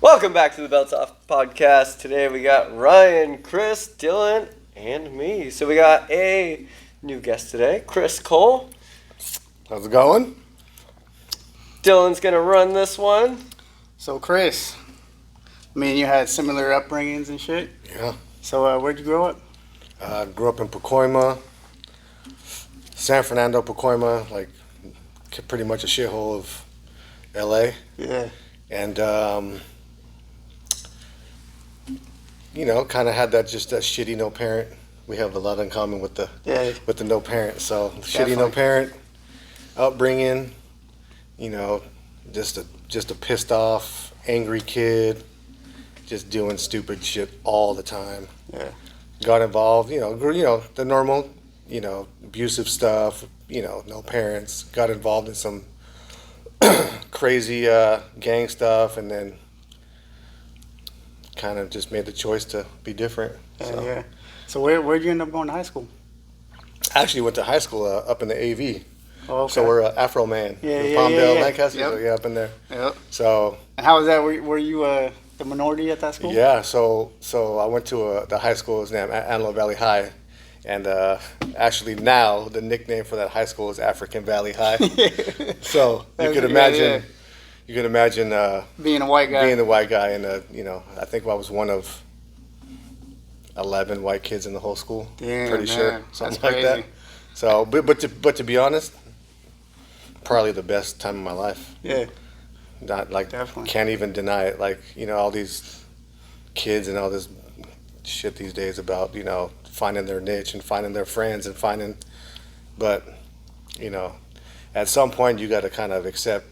Welcome back to the Belts Off podcast. Today we got Ryan, Chris, Dylan, and me. So we got a new guest today, Chris Cole. How's it going? Dylan's going to run this one. So Chris, I mean, you had similar upbringings and shit. Yeah. So where'd you grow up? Grew up in Pacoima, San Fernando, Pacoima, like pretty much a shithole of LA. Yeah. And, kind of had that shitty no parent. We have a lot in common with the no parent. So shitty no parent upbringing, just a pissed off, angry kid, just doing stupid shit all the time. Yeah. Got involved, the normal, abusive stuff, no parents. Got involved in some crazy gang stuff, and then kind of just made the choice to be different. So where'd you end up going to high school? Actually went to high school up in the AV. Oh, okay. So we're Afro Man. Palmdale, Lancaster. Yep. So yeah, up in there. Yep. So. And how was that? Were you the minority at that school? Yeah. So I went to the high school is named Antelope Valley High, and actually now the nickname for that high school is African Valley High. So you could imagine. Yeah. You can imagine being a white guy. Being the white guy, and I think I was one of 11 white kids in the whole school. Damn, pretty sure, something that's like crazy. that. So, but to be honest, probably the best time of my life. Yeah. Not like Definitely. Can't even deny it. Like all these kids and all this shit these days about finding their niche and finding their friends and finding, but at some point you got to kind of accept.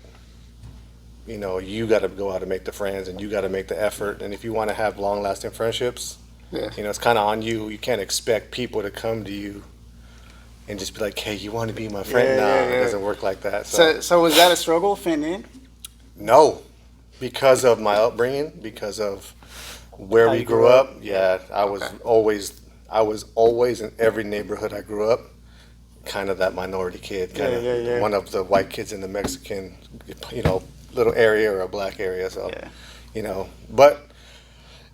You got to go out and make the friends, and you got to make the effort. And if you want to have long-lasting friendships, it's kind of on you. You can't expect people to come to you and just be like, "Hey, you want to be my friend?" It doesn't work like that. So was that a struggle fitting in? No, because of my upbringing, because of where we grew up. Yeah, I was always in every neighborhood I grew up, kind of that minority kid, one of the white kids in the Mexican, little area or a black area. So, but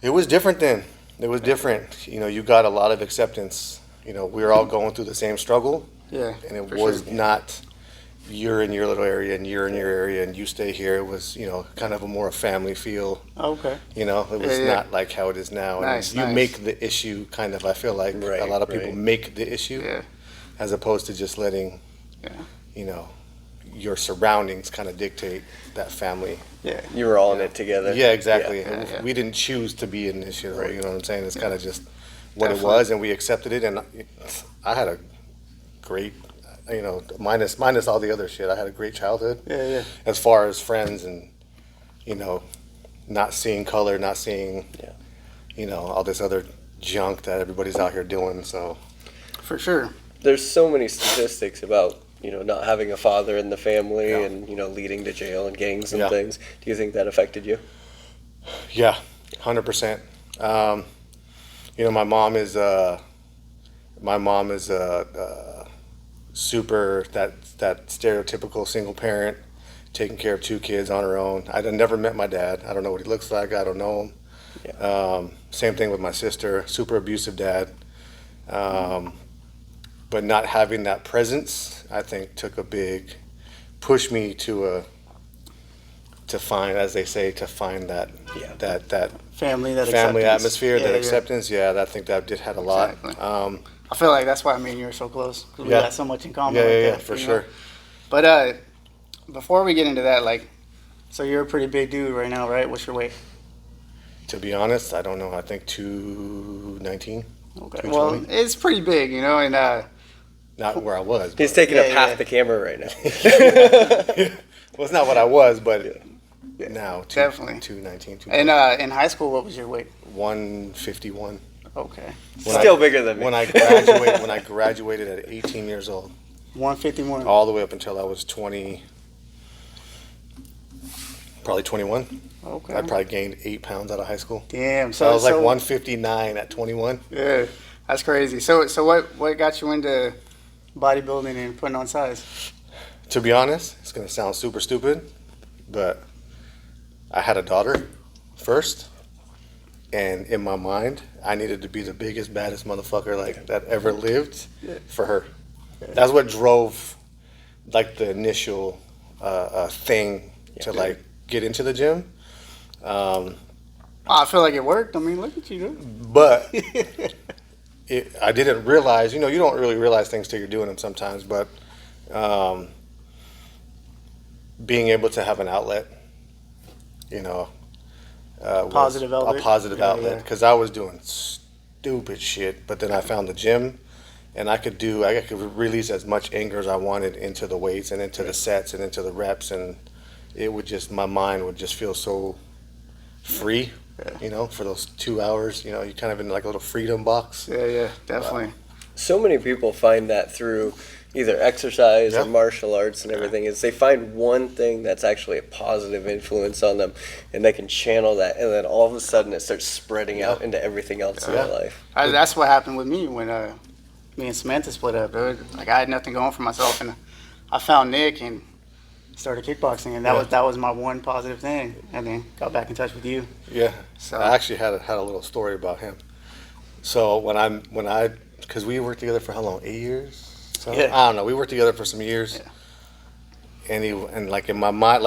it was different then. It was different. You got a lot of acceptance. We were all going through the same struggle. Yeah. And it was not you're in your little area and you're in your area and you stay here. It was, kind of a more family feel. Okay. It was not like how it is now. Nice, and you make the issue kind of, I feel like a lot of people make the issue as opposed to just letting, your surroundings kind of dictate that family. Yeah. You were all in it together. Yeah, exactly. We didn't choose to be in this, you know what I'm saying? It's kind of just what it was, and we accepted it. And I had a great, minus all the other shit, I had a great childhood. Yeah. As far as friends and, not seeing color, not seeing, all this other junk that everybody's out here doing. So, for sure. There's so many statistics about not having a father in the family and, leading to jail and gangs and things. Do you think that affected you? Yeah, 100%. My mom is super, that stereotypical single parent, taking care of two kids on her own. I'd never met my dad. I don't know what he looks like. I don't know him. Yeah. Same thing with my sister, super abusive dad. But not having that presence, I think, pushed me to find, as they say, that family, atmosphere, that acceptance. Yeah, I think that had a lot. Exactly. I feel like that's why me and you are so close, because we got so much in common. Yeah, for sure. But before we get into that, so you're a pretty big dude right now, right? What's your weight? To be honest, I don't know. I think 219. Okay. Well, it's pretty big, and not where I was. He's taking up half the camera right now. Well, it's not what I was, but now definitely 219. And in high school, what was your weight? 151. Okay. Still bigger than me. When I graduated at 18 years old. 151. All the way up until I was 20, probably 21. Okay. I probably gained 8 pounds out of high school. Damn. So I was like 159 at 21. Yeah, that's crazy. So what got you into bodybuilding and putting on size? To be honest, it's gonna sound super stupid, but I had a daughter first. And in my mind, I needed to be the biggest, baddest motherfucker like that ever lived for her. That's what drove like the initial thing to like get into the gym. I feel like it worked. I mean, look at you, dude. But I didn't realize, you don't really realize things till you're doing them sometimes, but being able to have an outlet, Positive outlet. a positive Yeah, outlet, yeah. because I was doing stupid shit, but then I found the gym, and I could release as much anger as I wanted into the weights and into the sets and into the reps, and it would just, my mind would just feel so free, for those 2 hours, you kind of in like a little freedom box. Yeah, definitely. So many people find that through either exercise or Yeah. martial arts and everything, is they find one thing that's actually a positive influence on them, and they can channel that, and then all of a sudden it starts spreading out into everything else in their life. That's what happened with me when me and Samantha split up, dude. Like, I had nothing going for myself, and I found Nick and started kickboxing, and that was my one positive thing. And then got back in touch with you. Yeah. So I actually had a little story about him. So because we worked together for how long? 8 years? So, Yeah. I don't know. We worked together for some years. Yeah. And like in my mind,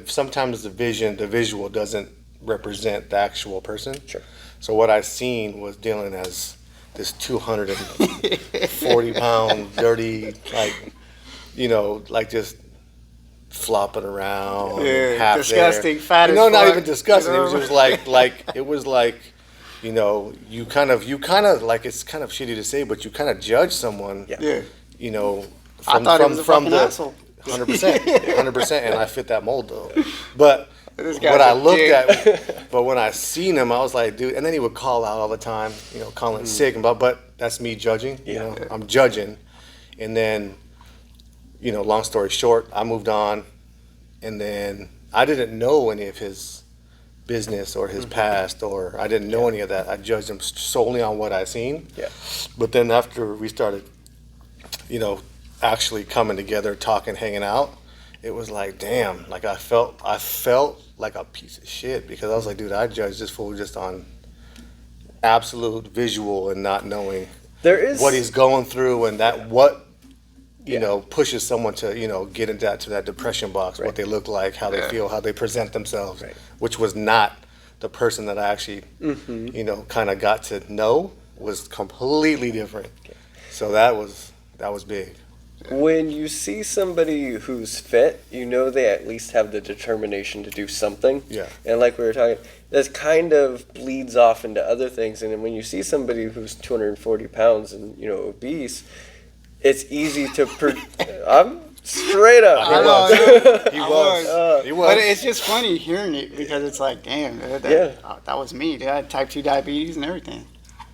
sometimes the visual doesn't represent the actual person. Sure. So what I seen was Dylan as this 240 pound, dirty, like just flopping around, Yeah, half disgusting, there. fat as not fuck, even disgusting. you It was know? just like you kind of like, it's kind of shitty to say, but you kind of judge someone. Yeah. From, I thought it was a fucking asshole. 100%, and I fit that mold though. But This guy's what I a looked dick. at, but when I seen him, I was like, dude. And then he would call out all the time, calling sick, but that's me judging. I'm judging, and then, long story short, I moved on, and then I didn't know any of his business or his past, or I didn't know any of that. I judged him solely on what I seen. Yeah. But then after we started, actually coming together, talking, hanging out, it was like, damn, like I felt like a piece of shit, because I was like, dude, I judged this fool just on absolute visual and not knowing There is what he's going through, and that what pushes someone to get into that depression box, what they look like, how they feel, how they present themselves, which was not the person that I actually kind of got to know, was completely different. So that was big. when you see somebody who's fit, they at least have the determination to do something. Yeah. And like we were talking, that kind of bleeds off into other things. And then when you see somebody who's 240 pounds and, obese, it's easy to... I'm straight up. I know, He was. But it's just funny hearing it, because it's like, damn, dude, that was me, dude. I had type 2 diabetes and everything.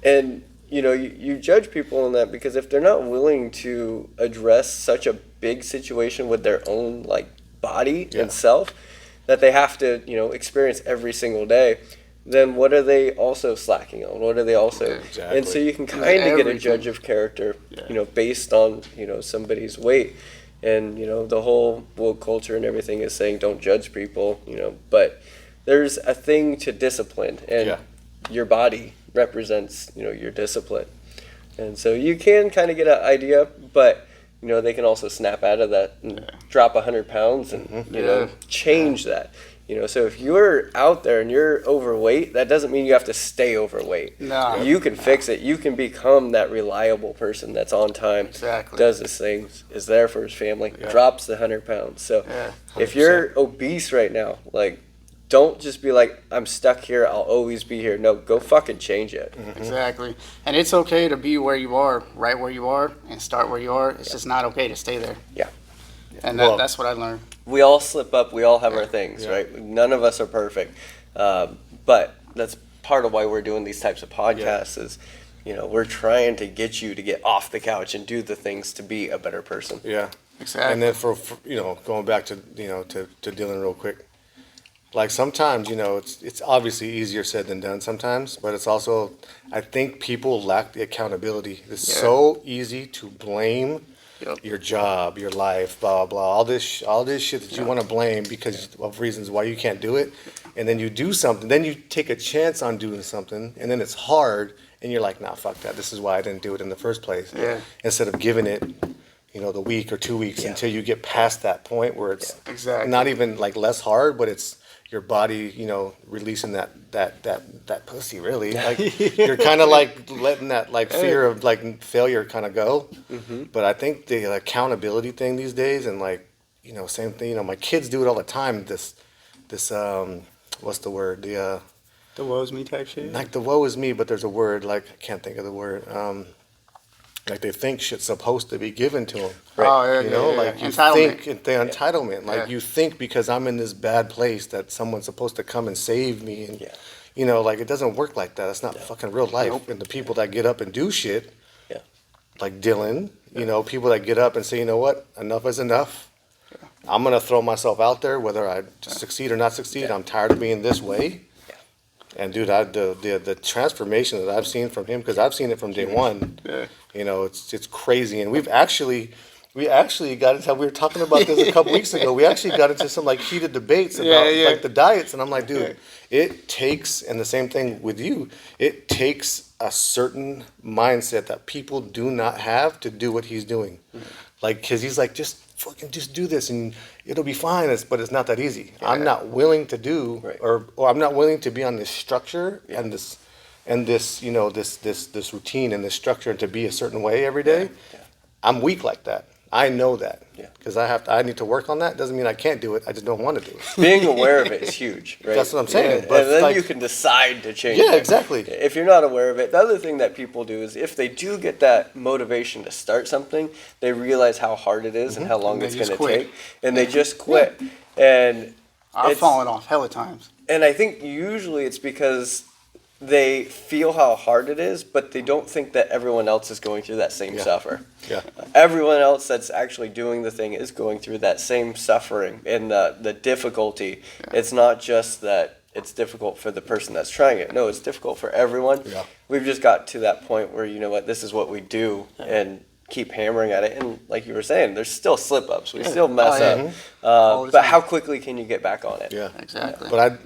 And, you judge people on that, because if they're not willing to address such a big situation with their own, body and self that they have to, experience every single day, then what are they also slacking on? What are they also... Exactly. And so you can kind of get a judge of character, based on, somebody's weight. And, the whole woke culture and everything is saying don't judge people, but there's a thing to discipline, and your body represents, your discipline. And so you can kind of get an idea, but, they can also snap out of that and drop 100 pounds and, change that. So if you're out there and you're overweight, that doesn't mean you have to stay overweight. No. You can fix it. You can become that reliable person that's on time, Exactly. does his things, is there for his family, drops the 100 pounds. So if you're obese right now, don't just be like, I'm stuck here, I'll always be here. No, go fucking change it. Exactly. And it's okay to be where you are, right where you are, and start where you are. It's just not okay to stay there. Yeah. And Well, that's what I learned. We all slip up, we all have our things, right? None of us are perfect. But that's part of why we're doing these types of podcasts is, we're trying to get you to get off the couch and do the things to be a better person. Yeah. Exactly. And then for going back to to Dylan real quick, sometimes it's obviously easier said than done sometimes, but it's also, I think people lack the accountability. It's so easy to blame your job, your life, blah blah blah, all this shit that you want to blame because of reasons why you can't do it. and then you do something, then you take a chance on doing something, and then it's hard, and you're like, nah, fuck that. This is why I didn't do it in the first place. Yeah. Instead of giving it, the week or 2 weeks until you get past that point where it's Exactly. not even like less hard, but it's your body, releasing that pussy really. Like you're kind of like letting that like fear of like failure kind of go. But I think the accountability thing these days, and like, same thing, my kids do it all the time. This what's the word? The woe's me type shit. like the woe is me, but there's a word, like I can't think of the word. Like they think shit's supposed to be given to them. Right. Oh, yeah, Like you entitlement. think the entitlement. Like you think because I'm in this bad place that someone's supposed to come and save me, and like it doesn't work like that. It's not fucking real life. Nope. And the people that get up and do shit, Yeah. like Dylan, people that get up and say, you know what, enough is enough. I'm gonna throw myself out there, whether I succeed or not succeed. I'm tired of being this way. And dude, the transformation that I've seen from him, because I've seen it from day one. Yeah. It's crazy, and we actually got into. We were talking about this a couple weeks ago. We actually got into some like heated debates about like the diets, and I'm like, dude, it takes, and the same thing with you. It takes a certain mindset that people do not have to do what he's doing. Like, because he's like, just do this and it'll be fine. But it's not that easy. I'm not willing to do, or I'm not willing to be on this structure and this this routine and this structure, and to be a certain way every day. I'm weak like that. I know that. Because I need to work on that. Doesn't mean I can't do it. I just don't want to do it. Being aware of it is huge, right? That's what I'm saying. Yeah. But and then like, you can decide to change. Yeah, it. exactly. If you're not aware of it, the other thing that people do is if they do get that motivation to start something, they realize how hard it is and how long it's going to take, and they just quit. And I've fallen off hella times. And I think usually it's because they feel how hard it is, but they don't think that everyone else is going through that same suffer. Yeah. Everyone else that's actually doing the thing is going through that same suffering and the difficulty. It's not just that it's difficult for the person that's trying it. No, it's difficult for everyone. Yeah. We've just got to that point where, this is what we do, and keep hammering at it. And like you were saying, there's still slip-ups. We still mess up. But how quickly can you get back on it? Yeah. Exactly. But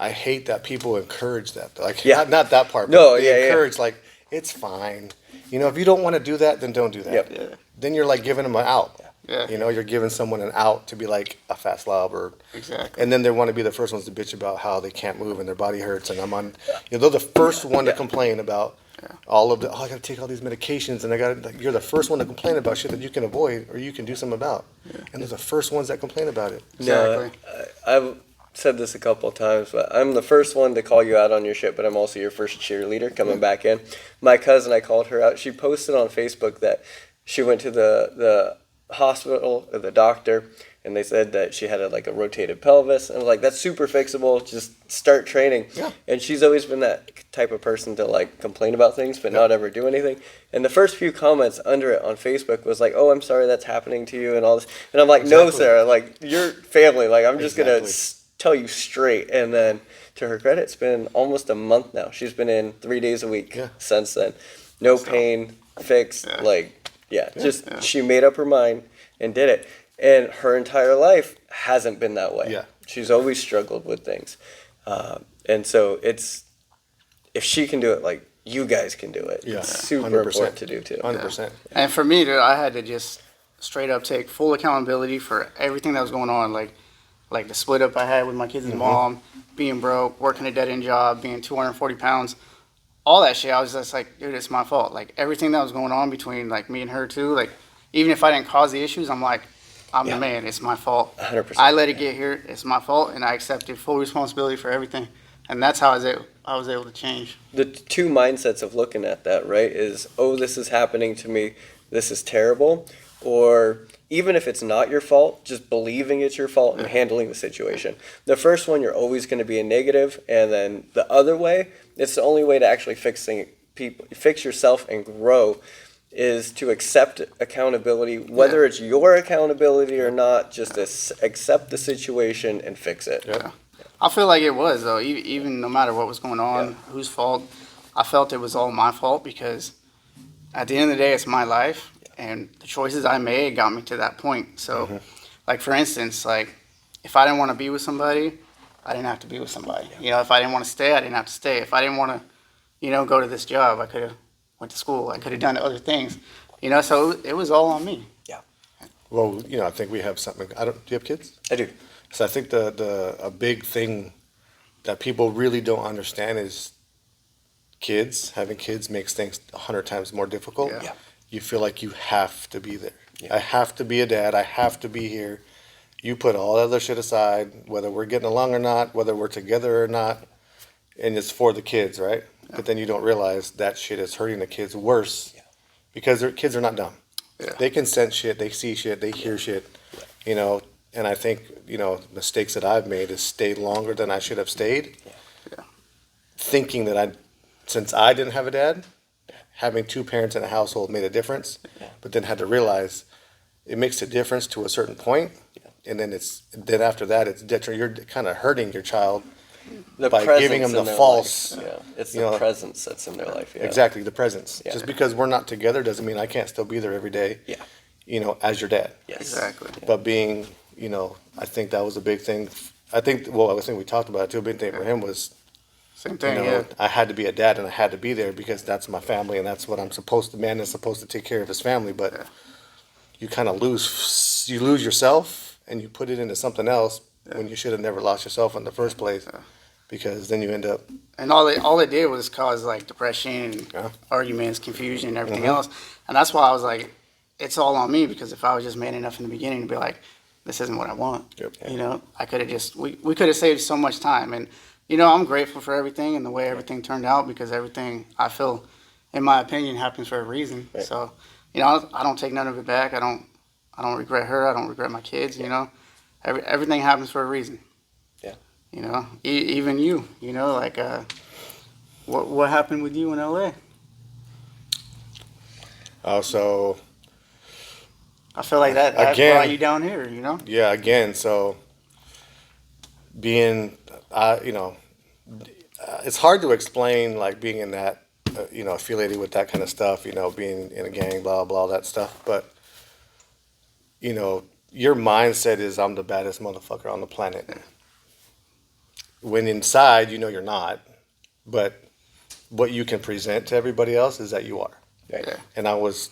I hate that people encourage that. Like, not that part. But No, they encourage like, it's fine. If you don't want to do that, then don't do that. Yep. Yeah. Then you're like giving them an out. Yeah. You're giving someone an out to be like a fat slob, or Exactly. and then they want to be the first ones to bitch about how they can't move and their body hurts. And I'm on. They're the first one to complain about all of the. Oh, I got to take all these medications, and you're the first one to complain about shit that you can avoid or you can do something about. And they're the first ones that complain about it. Exactly. No, I've said this a couple of times, but I'm the first one to call you out on your shit, but I'm also your first cheerleader coming back in. My cousin, I called her out. She posted on Facebook that she went to the hospital or the doctor, and they said that she had a rotated pelvis, and I was like, that's super fixable, just start training. And she's always been that type of person to complain about things but not ever do anything. And the first few comments under it on Facebook was like, oh, I'm sorry that's happening to you and all this, and I'm like, no, Sarah, you're family, I'm just gonna tell you straight. And then to her credit, it's been almost a month now. She's been in 3 days a week since then. No pain, fixed, she made up her mind and did it. And her entire life hasn't been that way. She's always struggled with things. And so if she can do it, you guys can do it. It's super 100%. important to do too. 100%. And for me, dude, I had to just straight up take full accountability for everything that was going on. Like the split up I had with my kids and mom, being broke, working a dead end job, being 240 pounds, all that shit. I was just like, dude, it's my fault. Everything that was going on between me and her too, even if I didn't cause the issues, I'm like, I'm the man, it's my fault. 100%. I let it get here, it's my fault, and I accepted full responsibility for everything. And that's how I was able to change. The two mindsets of looking at that, right, is, oh, this is happening to me, this is terrible, or even if it's not your fault, just believing it's your fault and handling the situation. The first one, you're always going to be a negative, and then the other way, it's the only way to actually fix yourself and grow, is to accept accountability, whether it's your accountability or not. Just accept the situation and fix it. I feel like it was, though, even no matter what was going on, whose fault, I felt it was all my fault, because at the end of the day, it's my life, and the choices I made got me to that point. So, for instance, if I didn't want to be with somebody, I didn't have to be with somebody. You know, if I didn't want to stay, I didn't have to stay. If I didn't want to, you know, go to this job, I could have went to school. I could have done other things. You know, so it was all on me. Well, you know, I think we have something. Do you have kids? I do. So I think a big thing that people really don't understand is having kids makes things 100 times more difficult. Yeah. You feel like you have to be there. Yeah. I have to be a dad. I have to be here. You put all that other shit aside, whether we're getting along or not, whether we're together or not, and it's for the kids, right? Yeah. But then you don't realize that shit is hurting the kids worse because their kids are not dumb. Yeah. They can sense shit, they see shit, they hear shit, you know. And I think, you know, mistakes that I've made is stayed longer than I should have stayed. Yeah. Thinking that since I didn't have a dad, having two parents in a household made a difference, but then had to realize it makes a difference to a certain point, and then after that it's detriment. You're kind of hurting your child by giving them the false. Life. Yeah, it's you the know, presence that's in their life. Yeah. Exactly, the presence. Yeah. Just because we're not together doesn't mean I can't still be there every day. Yeah. You know, as your dad. Yes. Exactly. But being, you know, I think that was a big thing. I think we talked about it too. A big thing for him was, Same you thing. know, Yeah. I had to be a dad and I had to be there because that's my family and that's what I'm supposed to. Man is supposed to take care of his family, but you kind of lose yourself and you put it into something else when you should have never lost yourself in the first place, because then you end up. And all it did was cause like depression, and arguments, confusion, and everything else. And that's why I was like, it's all on me, because if I was just man enough in the beginning to be like, this isn't what I want, you know, I could have just we could have saved so much time. And you know, I'm grateful for everything and the way everything turned out, because everything, I feel, in my opinion, happens for a reason. Right. So, you know, I don't take none of it back. I don't regret her. I don't regret my kids. You know, everything happens for a reason. Yeah. You know, even you. You know, like what happened with you in LA? So I feel like that Again- brought you down here. You know. yeah, again, so being, you know, it's hard to explain, like being in that, you know, affiliated with that kind of stuff, you know, being in a gang, blah, blah, that stuff. But, you know, your mindset is I'm the baddest motherfucker on the planet. When inside, you know, you're not. But what you can present to everybody else is that you are. Right. Yeah. And I was,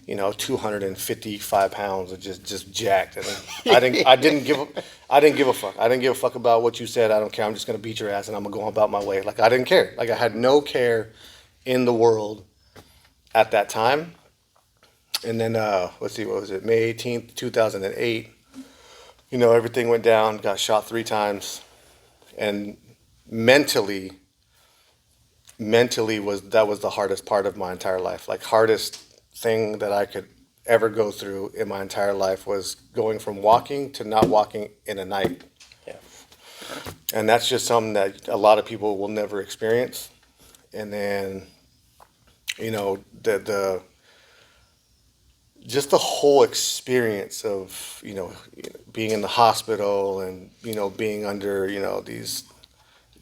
you know, 255 pounds of just jacked. And I didn't give a fuck. I didn't give a fuck about what you said. I don't care. I'm just gonna beat your ass and I'm gonna go about my way. Like, I didn't care. Like, I had no care in the world at that time. And then let's see, what was it? May 18th, 2008. You know, everything went down. Got shot 3 times, and mentally was the hardest part of my entire life. Like, hardest thing that I could ever go through in my entire life was going from walking to not walking in a night. Yeah. And that's just something that a lot of people will never experience. And then, you know, just the whole experience of, you know, being in the hospital and, you know, being under, you know, these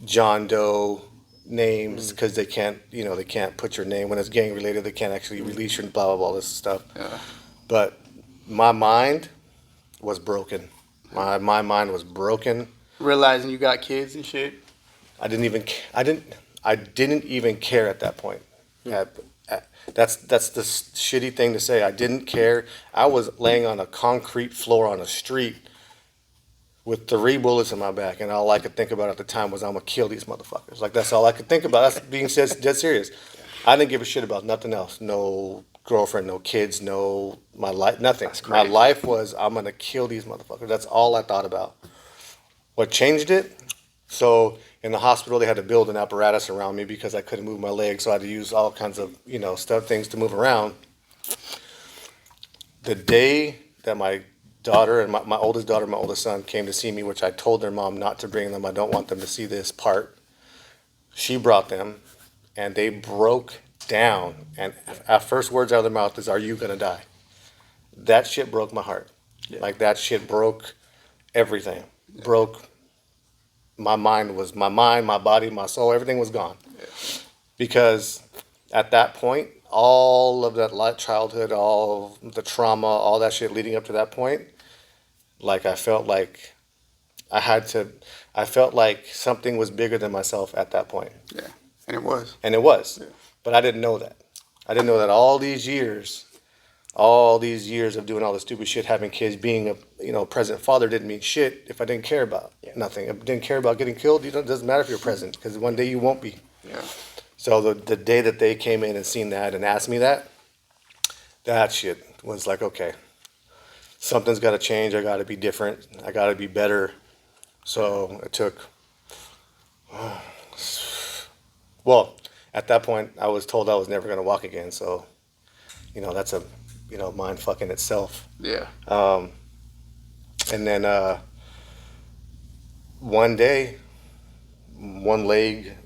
John Doe names, because they can't put your name when it's gang related. They can't actually release your blah blah blah, this stuff. Yeah. But my mind was broken. My mind was broken. Realizing you got kids and shit. I didn't even care at that point. That's the shitty thing to say. I didn't care. I was laying on a concrete floor on a street with 3 bullets in my back, and all I could think about at the time was I'm gonna kill these motherfuckers. Like, that's all I could think about. That's being dead serious. I didn't give a shit about nothing else. No girlfriend, no kids, no my life, nothing. My life was I'm gonna kill these motherfuckers. That's all I thought about. What changed it? So in the hospital, they had to build an apparatus around me because I couldn't move my legs, so I had to use all kinds of, you know, things to move around. The day that my daughter and my oldest daughter and my oldest son came to see me, which I told their mom not to bring them, I don't want them to see this part. She brought them, and they broke down. And our first words out of their mouth is, "Are you gonna die?" That shit broke my heart. Yeah. Like, that shit broke everything. Broke my mind, my body, my soul, everything was gone. Because at that point, all of that childhood, all the trauma, all that shit leading up to that point, like, I felt like I I felt like something was bigger than myself at that point. Yeah, and it was. And it was. Yeah. But I didn't know that. I didn't know that all these years of doing all this stupid shit, having kids, being a present father didn't mean shit if I didn't care about nothing. If I didn't care about getting killed, it doesn't matter if you're present, because one day you won't be. Yeah. So the day that they came in and seen that and asked me that shit was like, okay, something's got to change. I got to be different. I got to be better. So it took, well, at that point, I was told I was never going to walk again. So, that's a, mind fuck in itself. Yeah. And then one day,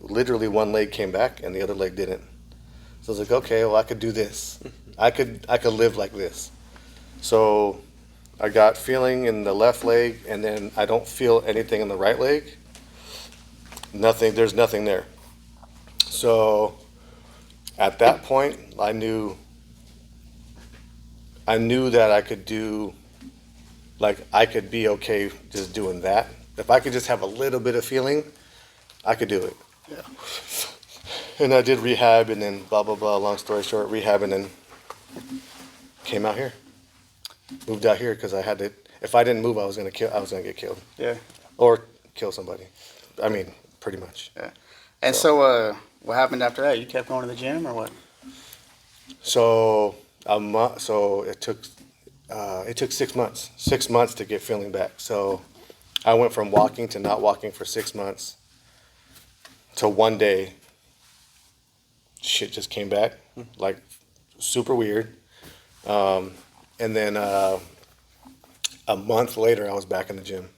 literally one leg came back and the other leg didn't. So I was like, okay, well, I could do this. I could live like this. So I got feeling in the left leg, and then I don't feel anything in the right leg. Nothing, there's nothing there. So at that point, I knew that I could I could be okay just doing that. If I could just have a little bit of feeling, I could do it. Yeah. And I did rehab, and then blah, blah, blah, long story short, rehab, and then came out here. Moved out here because I had to, if I didn't move, I was gonna get killed. Yeah. Or kill somebody. I mean, pretty much. Yeah. And so, what happened after that? You kept going to the gym, or what? So it took 6 months. 6 months to get feeling back. So I went from walking to not walking for 6 months to one day, shit just came back, like super weird. And then a month later, I was back in the gym.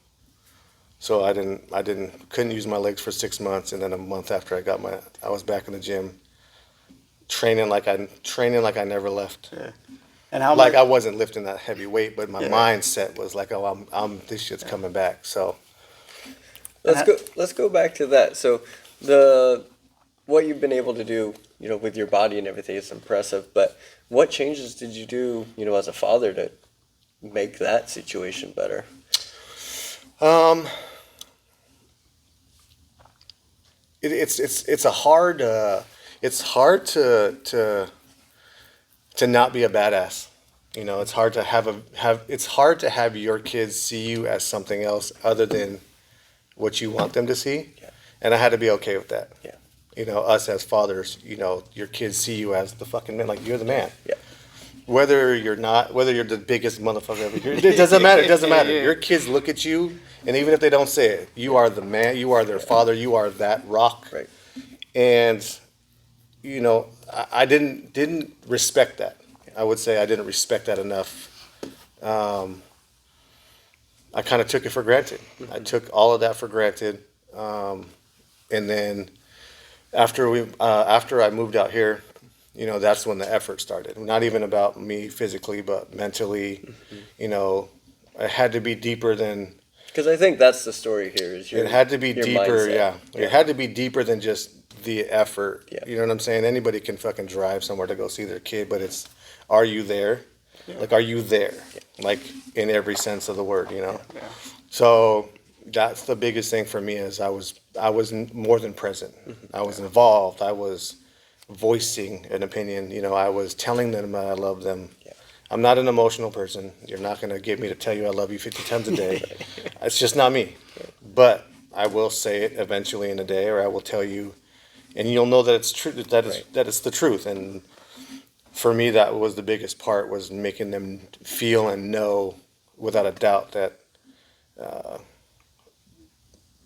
So I couldn't use my legs for 6 months, and then a month after I was back in the gym, training like I never left. Yeah. And how Like much? I wasn't lifting that heavy weight, but my Yeah. mindset was like, oh, I'm this shit's coming back. So Let's go back to that. So what you've been able to do, with your body and everything is impressive, but what changes did you do, as a father to make that situation better? It's hard to not be a badass. It's hard to have your kids see you as something else other than what you want them to see. Yeah. And I had to be okay with that. Yeah. Us as fathers, your kids see you as the fucking man, like you're the man. Yeah. Whether you're the biggest motherfucker ever, it doesn't matter. It doesn't matter. Yeah. Your kids look at you, and even if they don't say it, you are the man. You are their father. You are that rock. Right. And I didn't respect that. I would say I didn't respect that enough. I kind of took it for granted. I took all of that for granted. And then after I moved out here, that's when the effort started. Not even about me physically, but mentally. It had to be deeper than. Because I think that's the story here. It had to be your deeper. mindset. Yeah. It had to be deeper than just the effort. Yeah. You know what I'm saying? Anybody can fucking drive somewhere to go see their kid, but are you there? Yeah. Like, are you there? Like, in every sense of the word, Yeah. So that's the biggest thing for me is I was more than present. I was involved. I was voicing an opinion. I was telling them that I love them. Yeah. I'm not an emotional person. You're not going to get me to tell you I love you 50 times a day. It's just not me. But I will say it eventually in a day, or I will tell you, and you'll know that it's true. That it's the truth. And for me, that was the biggest part, was making them feel and know without a doubt that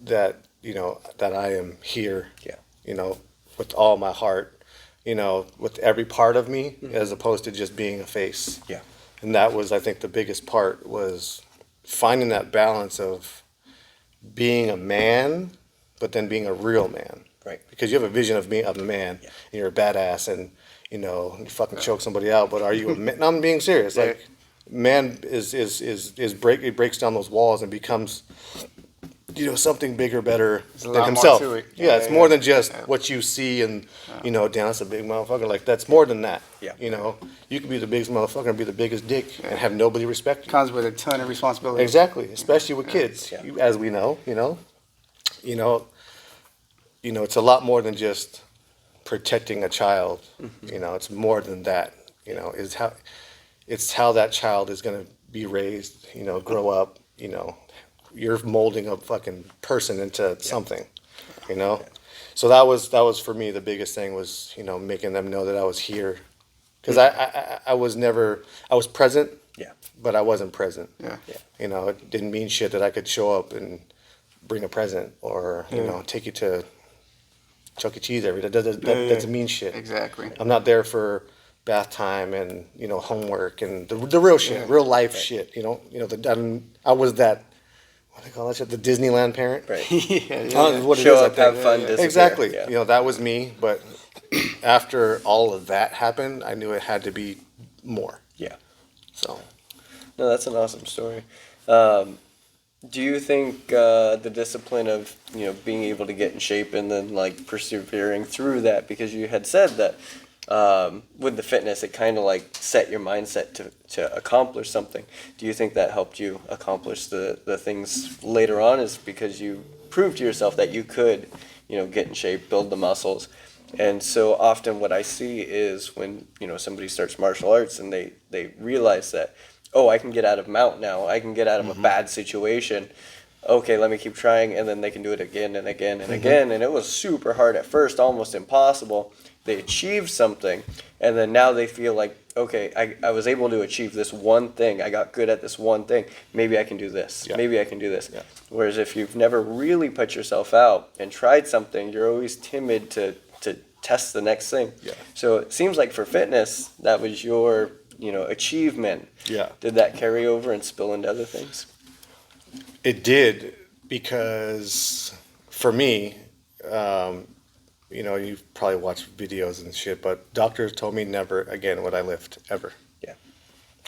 that I am here. Yeah. With all my heart. With every part of me, as opposed to just being a face. Yeah. And that was, I think, the biggest part, was finding that balance of being a man, but then being a real man. Right. Because you have a vision of me, of a man, and you're a badass, and you fucking choke somebody out. But are you a man? No, I'm being serious. Yeah. Like, man it breaks down those walls and becomes, something bigger, better There's a than lot more himself. to it. Yeah, it's Yeah, more yeah. than just Yeah. what you see and damn, that's a big motherfucker. Like, that's more than that. Yeah. You could be the biggest motherfucker and be the biggest dick and have nobody respect you. Comes with a ton of responsibility. Exactly, especially with kids, Yeah. as we know. you know, it's a lot more than just protecting a child. It's more than that. It's how that child is going to be raised. Grow up. You're molding a fucking person into something. So that was for me the biggest thing was making them know that I was here, because I was never, I was present. Yeah. But I wasn't present. Yeah. It didn't mean shit that I could show up and bring a present or take you to Chuck E. Cheese every day. That doesn't mean shit. Exactly. I'm not there for bath time and homework and the real shit, real life shit. I was that, what do they call that shit? The Disneyland parent. Right. What it Show is, I up, have think. fun, disappear. Exactly. Yeah. That was me. But after all of that happened, I knew it had to be more. Yeah. So. No, that's an awesome story. Do you think the discipline of being able to get in shape and then like persevering through that, because you had said that with the fitness it kind of like set your mindset to accomplish something. Do you think that helped you accomplish the things later on, is because you proved to yourself that you could get in shape, build the muscles? And so often what I see is when somebody starts martial arts and they realize that, oh, I can get out of mount now. I can get out of a bad situation. Okay, let me keep trying, and then they can do it again and again and again. And it was super hard at first, almost impossible. They achieved something, and then now they feel like, okay, I was able to achieve this one thing. I got good at this one thing. Maybe I can do this. Yeah. Maybe I can do this. Yeah. Whereas if you've never really put yourself out and tried something, you're always timid to test the next thing. Yeah. So it seems like for fitness, that was your achievement. Yeah. Did that carry over and spill into other things? It did, because for me, you've probably watched videos and shit, but doctors told me never again would I lift, ever. Yeah.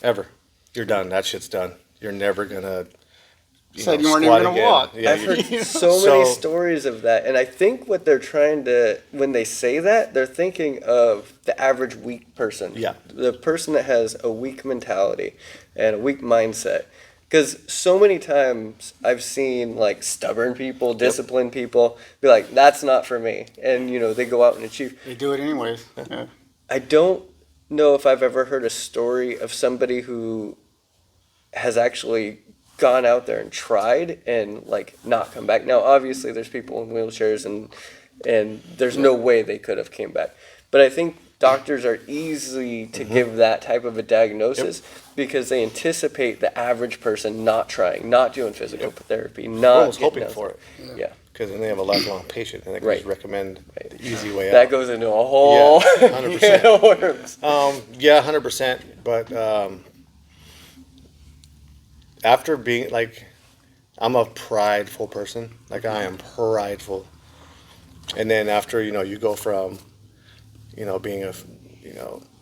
Ever. You're done. That shit's done. You're never gonna. Said you weren't squat even gonna again. walk. Yeah, I've heard you- so many stories of that, and I think what they're trying to, when they say that, they're thinking of the average weak person. Yeah. The person that has a weak mentality and a weak mindset. Because so many times I've seen like stubborn people, disciplined people be like, that's not for me. And, they go out and achieve. They do it anyways. Yeah. I don't know if I've ever heard a story of somebody who has actually gone out there and tried and like not come back. Now, obviously there's people in wheelchairs and there's no way they could have came back. But I think doctors are easy to give that type of a diagnosis because they anticipate the average person not trying, not doing physical therapy, not Almost getting hoping out for there. it. Yeah. Because then they have a lifelong patient, and they can Right. just recommend the easy way out. That goes into a whole 100%. can of worms. Yeah, 100%. But after being like, I'm a prideful person. Like I am prideful. And then after you go from being a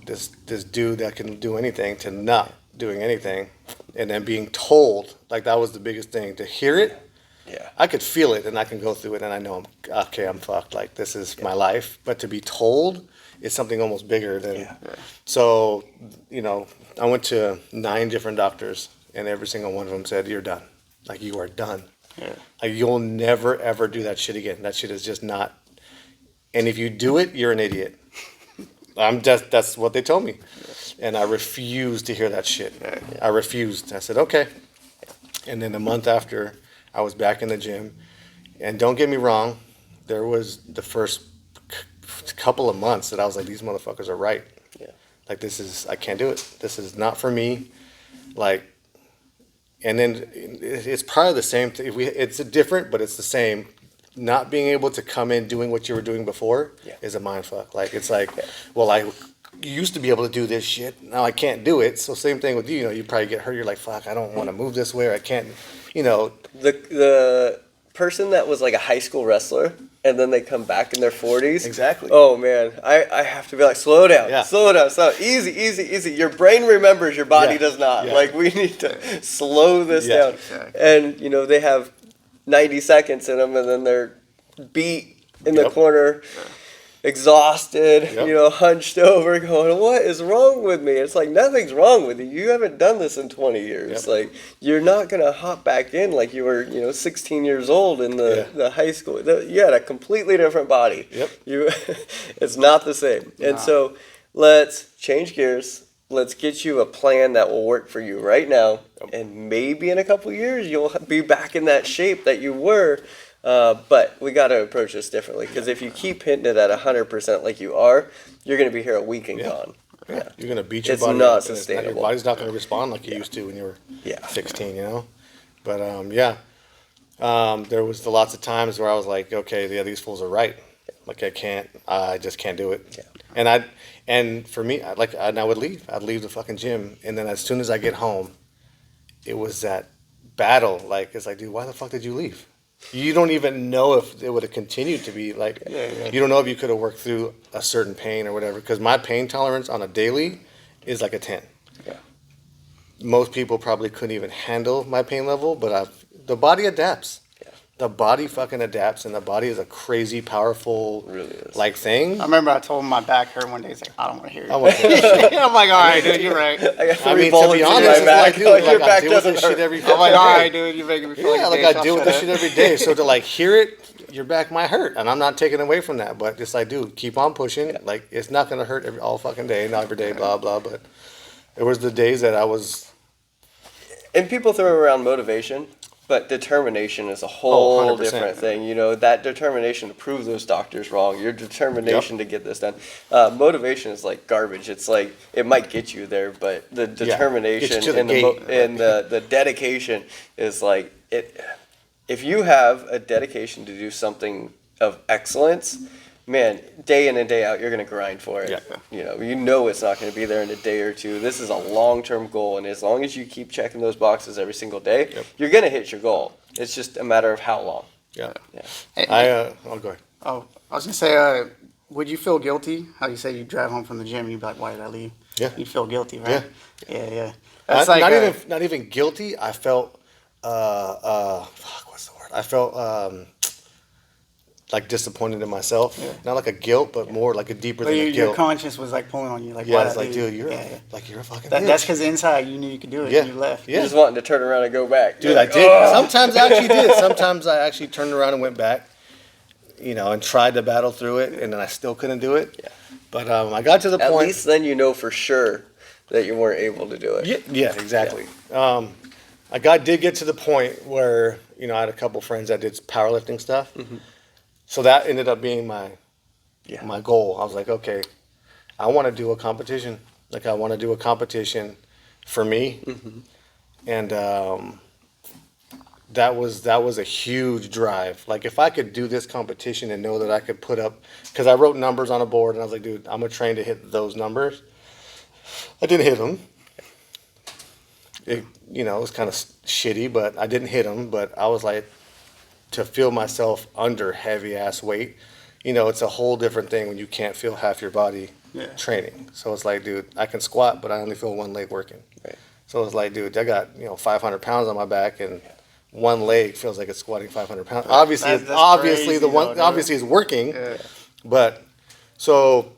this dude that can do anything to not doing anything, and then being told, like that was the biggest thing, to hear it. Yeah. I could feel it and I can go through it and I know I'm fucked. Like this is my life. But to be told is something almost bigger than. Yeah. So I went to 9 different doctors and every single one of them said, "You're done. Like you are done. Yeah. Like you'll never ever do that shit again. That shit is just not. And if you do it, you're an idiot." That's what they told me. And I refused to hear that shit. I refused. I said, okay. And then a month after, I was back in the gym. And don't get me wrong, there was the first couple of months that I was like, these motherfuckers are right. Yeah. Like I can't do it. This is not for me. Like, and then it's probably the same thing. It's different, but it's the same. Not being able to come in doing what you were doing before is a mind fuck. Like it's like, well, I used to be able to do this shit. Now I can't do it. So same thing with you. You probably get hurt. You're like, fuck, I don't want to move this way. Or I can't. The person that was like a high school wrestler and then they come back in their 40s. Exactly. Oh man, I have to be like, slow down, Yeah. slow down, easy. Your brain remembers, your body does not. Yeah. Like we need to slow this down. Exactly. And they have 90 seconds in them and then they're beat in the corner. exhausted, Yep. hunched over, going, "What is wrong with me?" It's like nothing's wrong with you. You haven't done this in 20 years. Yep. Like you're not gonna hop back in like you were, 16 years old in the high school. You had a completely different body. Yep. It's not the same. And so let's change gears. Let's get you a plan that will work for you right now, and maybe in a couple years you'll be back in that shape that you were. But we got to approach this differently, because if you keep hitting it at 100% like you are, you're going to be here a week and gone. Yeah. You're gonna beat your It's body. not up, and sustainable. Your body's not gonna respond like it used to when you were Yeah. 16. But there was lots of times where I was like, okay, yeah, these fools are right. Like I just can't do it. Yeah. And for me, I would leave. I'd leave the fucking gym, and then as soon as I get home, it was that battle. Like it's like, dude, why the fuck did you leave? You don't even know if it would have continued to be like. You don't know if you could have worked through a certain pain or whatever. Because my pain tolerance on a daily is like a 10. Yeah. Most people probably couldn't even handle my pain level, but the body adapts. Yeah. The body fucking adapts, and the body is a crazy, powerful, It really is. like thing. I remember I told him my back hurt one day. He's like, I don't want to hear it. I want to hear shit. I'm like, all right, dude, you're right. I got I three mean, to bullets be in honest, my it's back. like, dude, Like, your like, I back deal with doesn't this shit hurt. every I'm fucking like, all right, day. dude, you're making me feel Yeah, like like a bitch. I deal I'll with this shut shit up. every day. So to like hear it, your back might hurt, and I'm not taking away from that. But it's like, dude, keep on pushing. Like it's not gonna hurt all fucking day, not every day, blah blah. But there was the days that I was. And people throw around motivation, but determination is a whole 100%. different thing. That determination to prove those doctors wrong, your determination to get this done. Motivation is like garbage. It's like it might get you there, but the determination Get you to the and gate. the dedication is like it. If you have a dedication to do something of excellence, man, day in and day out, you're going to grind for it. Yeah. You know it's not going to be there in a day or two. This is a long-term goal, and as long as you keep checking those boxes every single day, you're going to hit your goal. It's just a matter of how long. Yeah. Yeah. Hey, I'll go ahead. oh, I was going to say, would you feel guilty? How you say you drive home from the gym and you'd be like, why did I leave? Yeah. You'd feel guilty, right? Yeah. Not, That's like, not even guilty. I felt fuck, what's the word? I felt like disappointed in myself. Not like a guilt, but more like a deeper than a your guilt. conscience was like pulling on you. Like, Yeah, why it's did I like, leave? dude, you're Yeah. you're a fucking That's bitch. because inside you knew you could do it Yeah. and you left. Yeah. You're just wanting to turn around and go back. Dude, You're I like, did. "Ugh." Sometimes I actually did. Sometimes I actually turned around and went back, and tried to battle through it, and then I still couldn't do it. Yeah. But I got to the At point. least then you know for sure that you weren't able to do it. Yeah, exactly. Did get to the point where I had a couple friends that did powerlifting stuff, so that ended up being my goal. I was like, okay, I want to do a competition. Like I want to do a competition for me, and that was a huge drive. Like if I could do this competition and know that I could put up, because I wrote numbers on a board and I was like, dude, I'm gonna train to hit those numbers. I didn't hit them. It was kind of shitty, but I didn't hit them. But I was like, to feel myself under heavy ass weight, it's a whole different thing when you can't feel half your body training. So it's like, dude, I can squat, but I only feel one leg working. Right. So it's like, dude, I got 500 pounds on my back and one leg feels like it's squatting 500 pounds. Obviously, That's obviously crazy, the one though, obviously is working, but so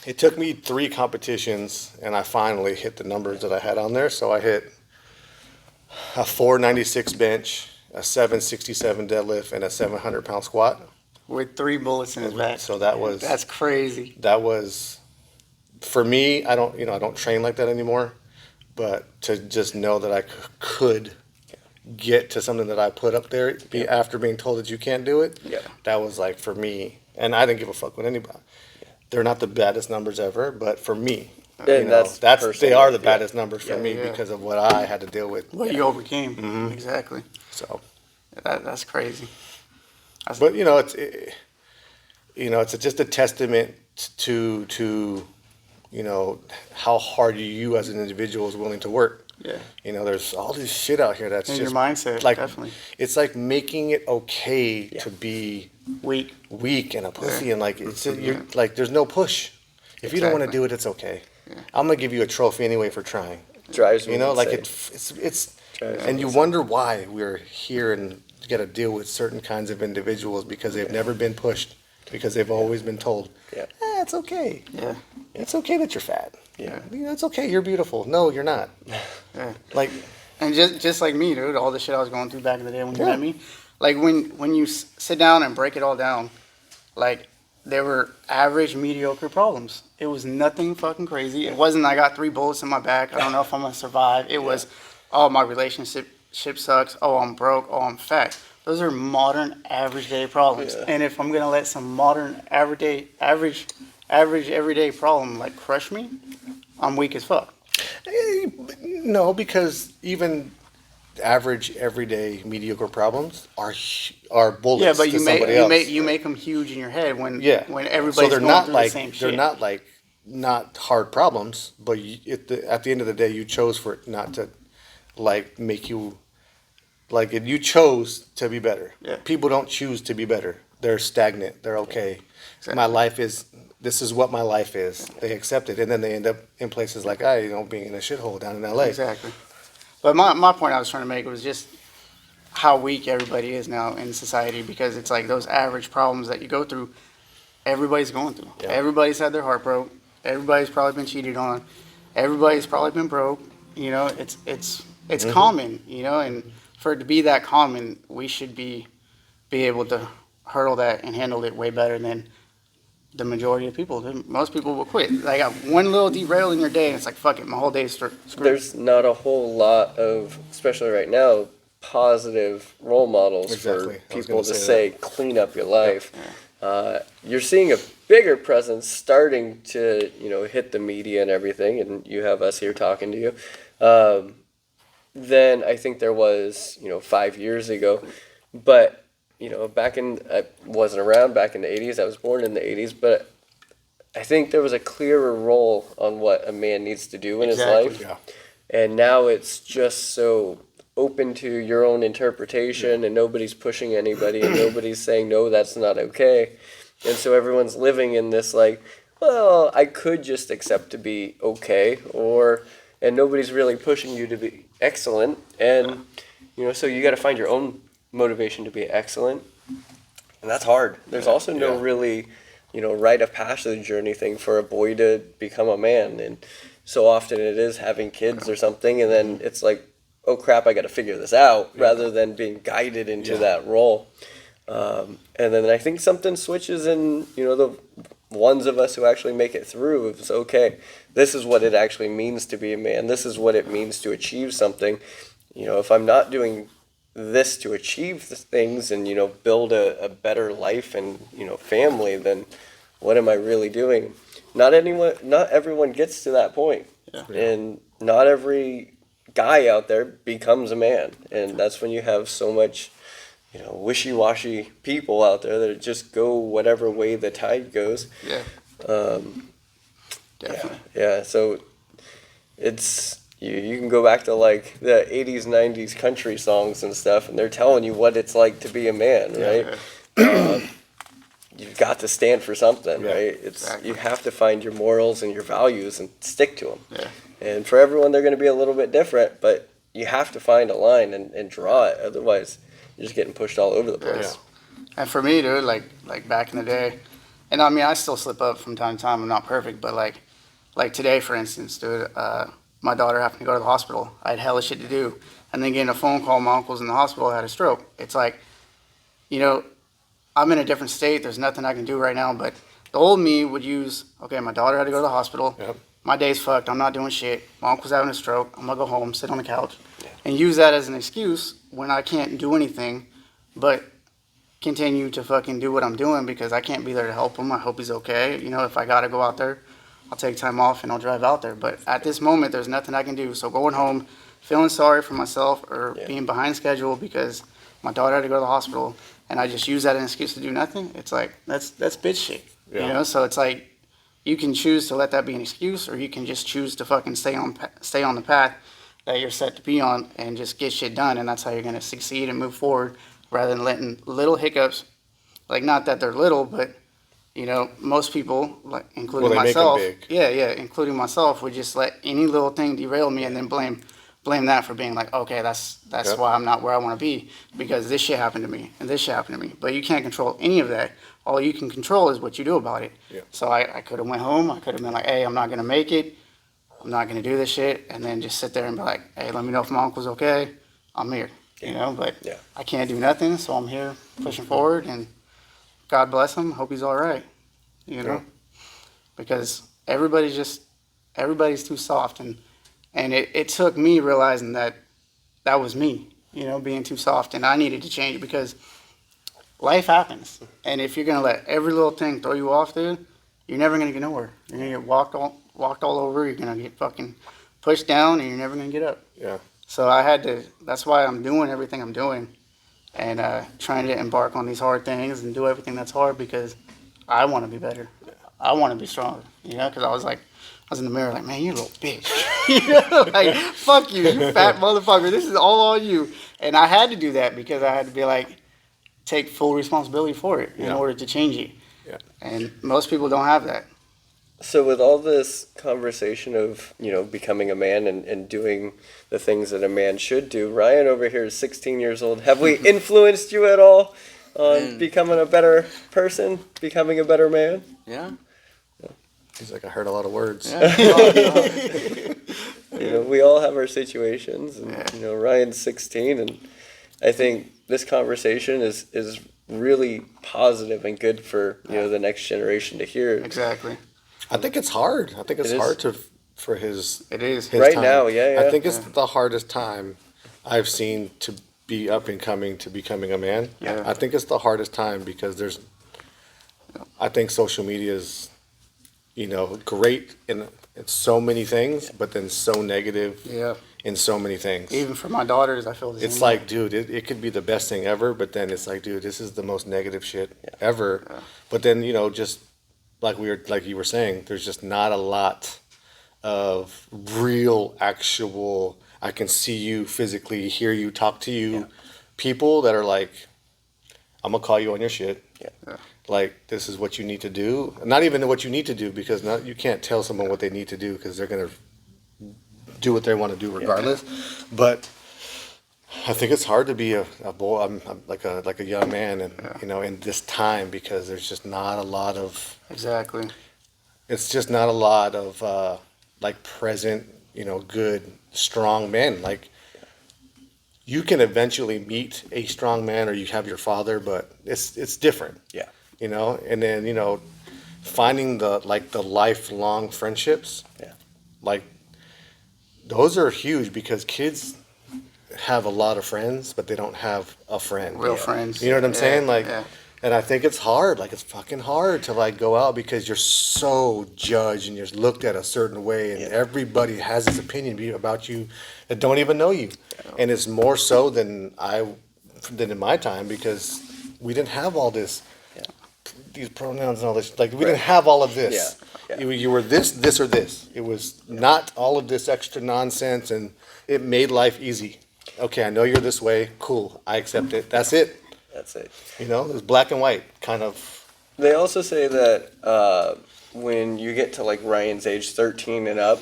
it took me 3 competitions and I finally hit the numbers that I had on there. So I hit a 496 bench, a 767 deadlift, and a 700-pound squat. With 3 bullets in his back. So that's crazy. That was, for me, I don't train like that anymore, but to just know that I could get to something that I put up there after being told that you can't do it, that was like for me, and I didn't give a fuck with anybody. They're not the baddest numbers ever, but for me, And they are the baddest numbers for me because of what I had to deal with. What you overcame. Exactly. So, That's crazy. but it's just a testament to how hard you as an individual is willing to work. Yeah. There's all this shit out here that's And just your mindset, like, definitely. It's like making it okay to be weak and a pussy, and like you're like there's no push. If you don't want to do it, it's okay. I'm gonna give you a trophy anyway for trying. Drives me like insane. it's Drives me and you insane. wonder why we're here and got to deal with certain kinds of individuals because they've never been pushed. because they've always been told, Yeah. it's okay. Yeah. It's okay that you're fat. Yeah. It's okay. You're beautiful. No, you're not. Yeah. Like, And just like me, dude, all the shit I was going through back in the day when you Yeah. met me, like when you sit down and break it all down, like they were average, mediocre problems. It was nothing fucking crazy. It wasn't I got 3 bullets in my back. I don't know if I'm gonna survive. It was, oh, my relationship sucks. Oh, I'm broke. Oh, I'm fat. Those are modern average day problems. Yeah. And if I'm gonna let some modern average everyday problem like crush me, I'm weak as fuck. no, because even average, everyday, mediocre problems are bullets Yeah, but to somebody else. you make them huge in your head when Yeah. when So everybody's they're going not through like the same they're shit. not like not hard problems, but at the end of the day, you chose for it not to like make you like it. You chose to be better. Yeah. People don't choose to be better. They're stagnant. They're okay. Exactly. My life is. This is what my life is. They accept it, and then they end up in places like being in a shithole down in L.A. Exactly. But my point I was trying to make was just how weak everybody is now in society, because it's like those average problems that you go through, everybody's going through. Yeah. Everybody's had their heart broke. Everybody's probably been cheated on. Everybody's probably been broke. You know, it's common, you know, and for it to be that common, we should be able to hurdle that and handle it way better than the majority of people. Most people will quit. They got one little derail in your day, and it's like, fuck it, my whole day is screwed. There's not a whole lot of, especially right now, positive role models Exactly. I for was people gonna to say say, clean up your life. You're seeing a bigger presence starting to, hit the media and everything, and you have us here talking to you. Than I think there was, 5 years ago. But, I wasn't around back in the 80s. I was born in the 80s, but I think there was a clearer role on what a man needs to do in Exactly. his life. Yeah. And now it's just so open to your own interpretation, and nobody's pushing anybody, and nobody's saying, no, that's not okay. And so everyone's living in this like, well, I could just accept to be okay, and nobody's really pushing you to be excellent. And, so you got to find your own motivation to be excellent. And that's hard. There's also no Yeah. really, rite of passage or anything for a boy to become a man. And so often it is having kids or something, and then it's like, oh crap, I got to figure this out, rather than being guided into that role. And then I think something switches in, the ones of us who actually make it through. It's okay, this is what it actually means to be a man. This is what it means to achieve something. If I'm not doing this to achieve the things and, build a better life and, family, then what am I really doing? Not everyone gets to that point. Yeah. And not every guy out there becomes a man. And that's when you have so much, wishy-washy people out there that just go whatever way the tide goes. Yeah. Definitely. Yeah. So it's, you can go back to like the 80s, 90s country songs and stuff, and they're telling you what it's like to be a man, right? You've got to stand for something, Yeah, right? exactly. You have to find your morals and your values and stick to them. Yeah. And for everyone, they're going to be a little bit different, but you have to find a line and draw it. Otherwise, you're just getting pushed all over the place. And for me, dude, like back in the day, and I mean, I still slip up from time to time. I'm not perfect, but like today, for instance, dude, my daughter happened to go to the hospital. I had hella shit to do, and then getting a phone call, my uncle's in the hospital, had a stroke. It's like, I'm in a different state. There's nothing I can do right now. But the old me would use, okay, my daughter had to go to the hospital. Yep. My day's fucked. I'm not doing shit. My uncle's having a stroke. I'm gonna go home, sit on the couch, and use that as an excuse when I can't do anything, but continue to fucking do what I'm doing because I can't be there to help him. I hope he's okay. If I gotta go out there, I'll take time off and I'll drive out there. But at this moment, there's nothing I can do. So going home, feeling sorry for myself or being behind schedule because my daughter had to go to the hospital, and I just use that as an excuse to do nothing. It's like that's bitch shit. Yeah. So it's like you can choose to let that be an excuse, or you can just choose to fucking stay on the path that you're set to be on and just get shit done. And that's how you're gonna succeed and move forward, rather than letting little hiccups, like not that they're little, but most people, like including Well, they make 'em myself, big. including myself, would just let any little thing derail me and then blame blame that for being like, okay, that's Yep. why I'm not where I want to be, because this shit happened to me and this shit happened to me. But you can't control any of that. All you can control is what you do about it. Yeah. So I could have went home. I could have been like, hey, I'm not gonna make it. I'm not gonna do this shit, and then just sit there and be like, hey, let me know if my uncle's okay. I'm here, you know. But Yeah. I can't do nothing, so I'm here pushing forward, and God bless him. Hope he's all right, you know, because everybody's too soft, and it took me realizing that was me, you know, being too soft, and I needed to change because life happens, and if you're gonna let every little thing throw you off, dude, you're never gonna get nowhere. You're gonna get walked all over. You're gonna get fucking pushed down, and you're never gonna get up. Yeah. So I had to. That's why I'm doing everything I'm doing, and trying to embark on these hard things and do everything that's hard because I want to be better. I want to be stronger. You know, because I was in the mirror like, man, you little bitch. You know, like, fuck you, you fat motherfucker. This is all on you. And I had to do that because I had to be like, take full responsibility for it in order to change it. Yeah. And most people don't have that. So with all this conversation of, you know, becoming a man and doing the things that a man should do, Ryan over here is 16 years old. Have we influenced you at all on becoming a better person, becoming a better man? Yeah. He's like, I heard a lot of words. You know, we all have our situations, and you know, Ryan's 16, and I think this conversation is really positive and good for, you know, the next generation to hear. Exactly. I think it's hard. I think it's It is. hard for his. It is. his Right time. now, yeah. I think it's the hardest time I've seen to be up and coming to becoming a man. Yeah. I think it's the hardest time because I think social media is, you know, great in so many things, but then so negative Yeah. in so many things. Even for my daughters, I feel the same. It's like, dude, it could be the best thing ever, but then it's like, dude, this is the most negative shit ever. Yeah. But then, you know, just like you were saying, there's just not a lot of real, actual, I can see you physically, hear you, talk to you, people that are like, I'm gonna call you on your shit. Yeah. Like, this is what you need to do. Not even what you need to do, because you can't tell someone what they need to do because they're gonna do what they want to do regardless. But I think it's hard to be a boy. I'm like a young man, and you know, in this time, because there's just not a lot of. Exactly. It's just not a lot of like present, you know, good, strong men. Like, you can eventually meet a strong man, or you have your father, but it's different. Yeah. You know, and then, you know, finding the lifelong friendships. Yeah. Like, those are huge because kids have a lot of friends, but they don't have a friend. Real friends. You know what I'm saying? Like, yeah. and I think it's hard. Like, it's fucking hard to like go out because you're so judged and you're looked at a certain way, and everybody has this opinion about you that don't even know you. And it's more so than in my time, because we didn't have all this, these pronouns and all this. Like, we didn't have all of this. Yeah. You were this, or this. It was not all of this extra nonsense, and it made life easy. Okay, I know you're this way. Cool, I accept it. That's it. That's it. You know, it's black and white, kind of. They also say that when you get to like Ryan's age, 13 and up,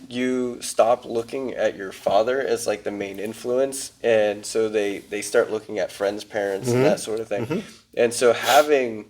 you stop looking at your father as like the main influence, and so they start looking at friends, parents, and that sort of thing. And so having,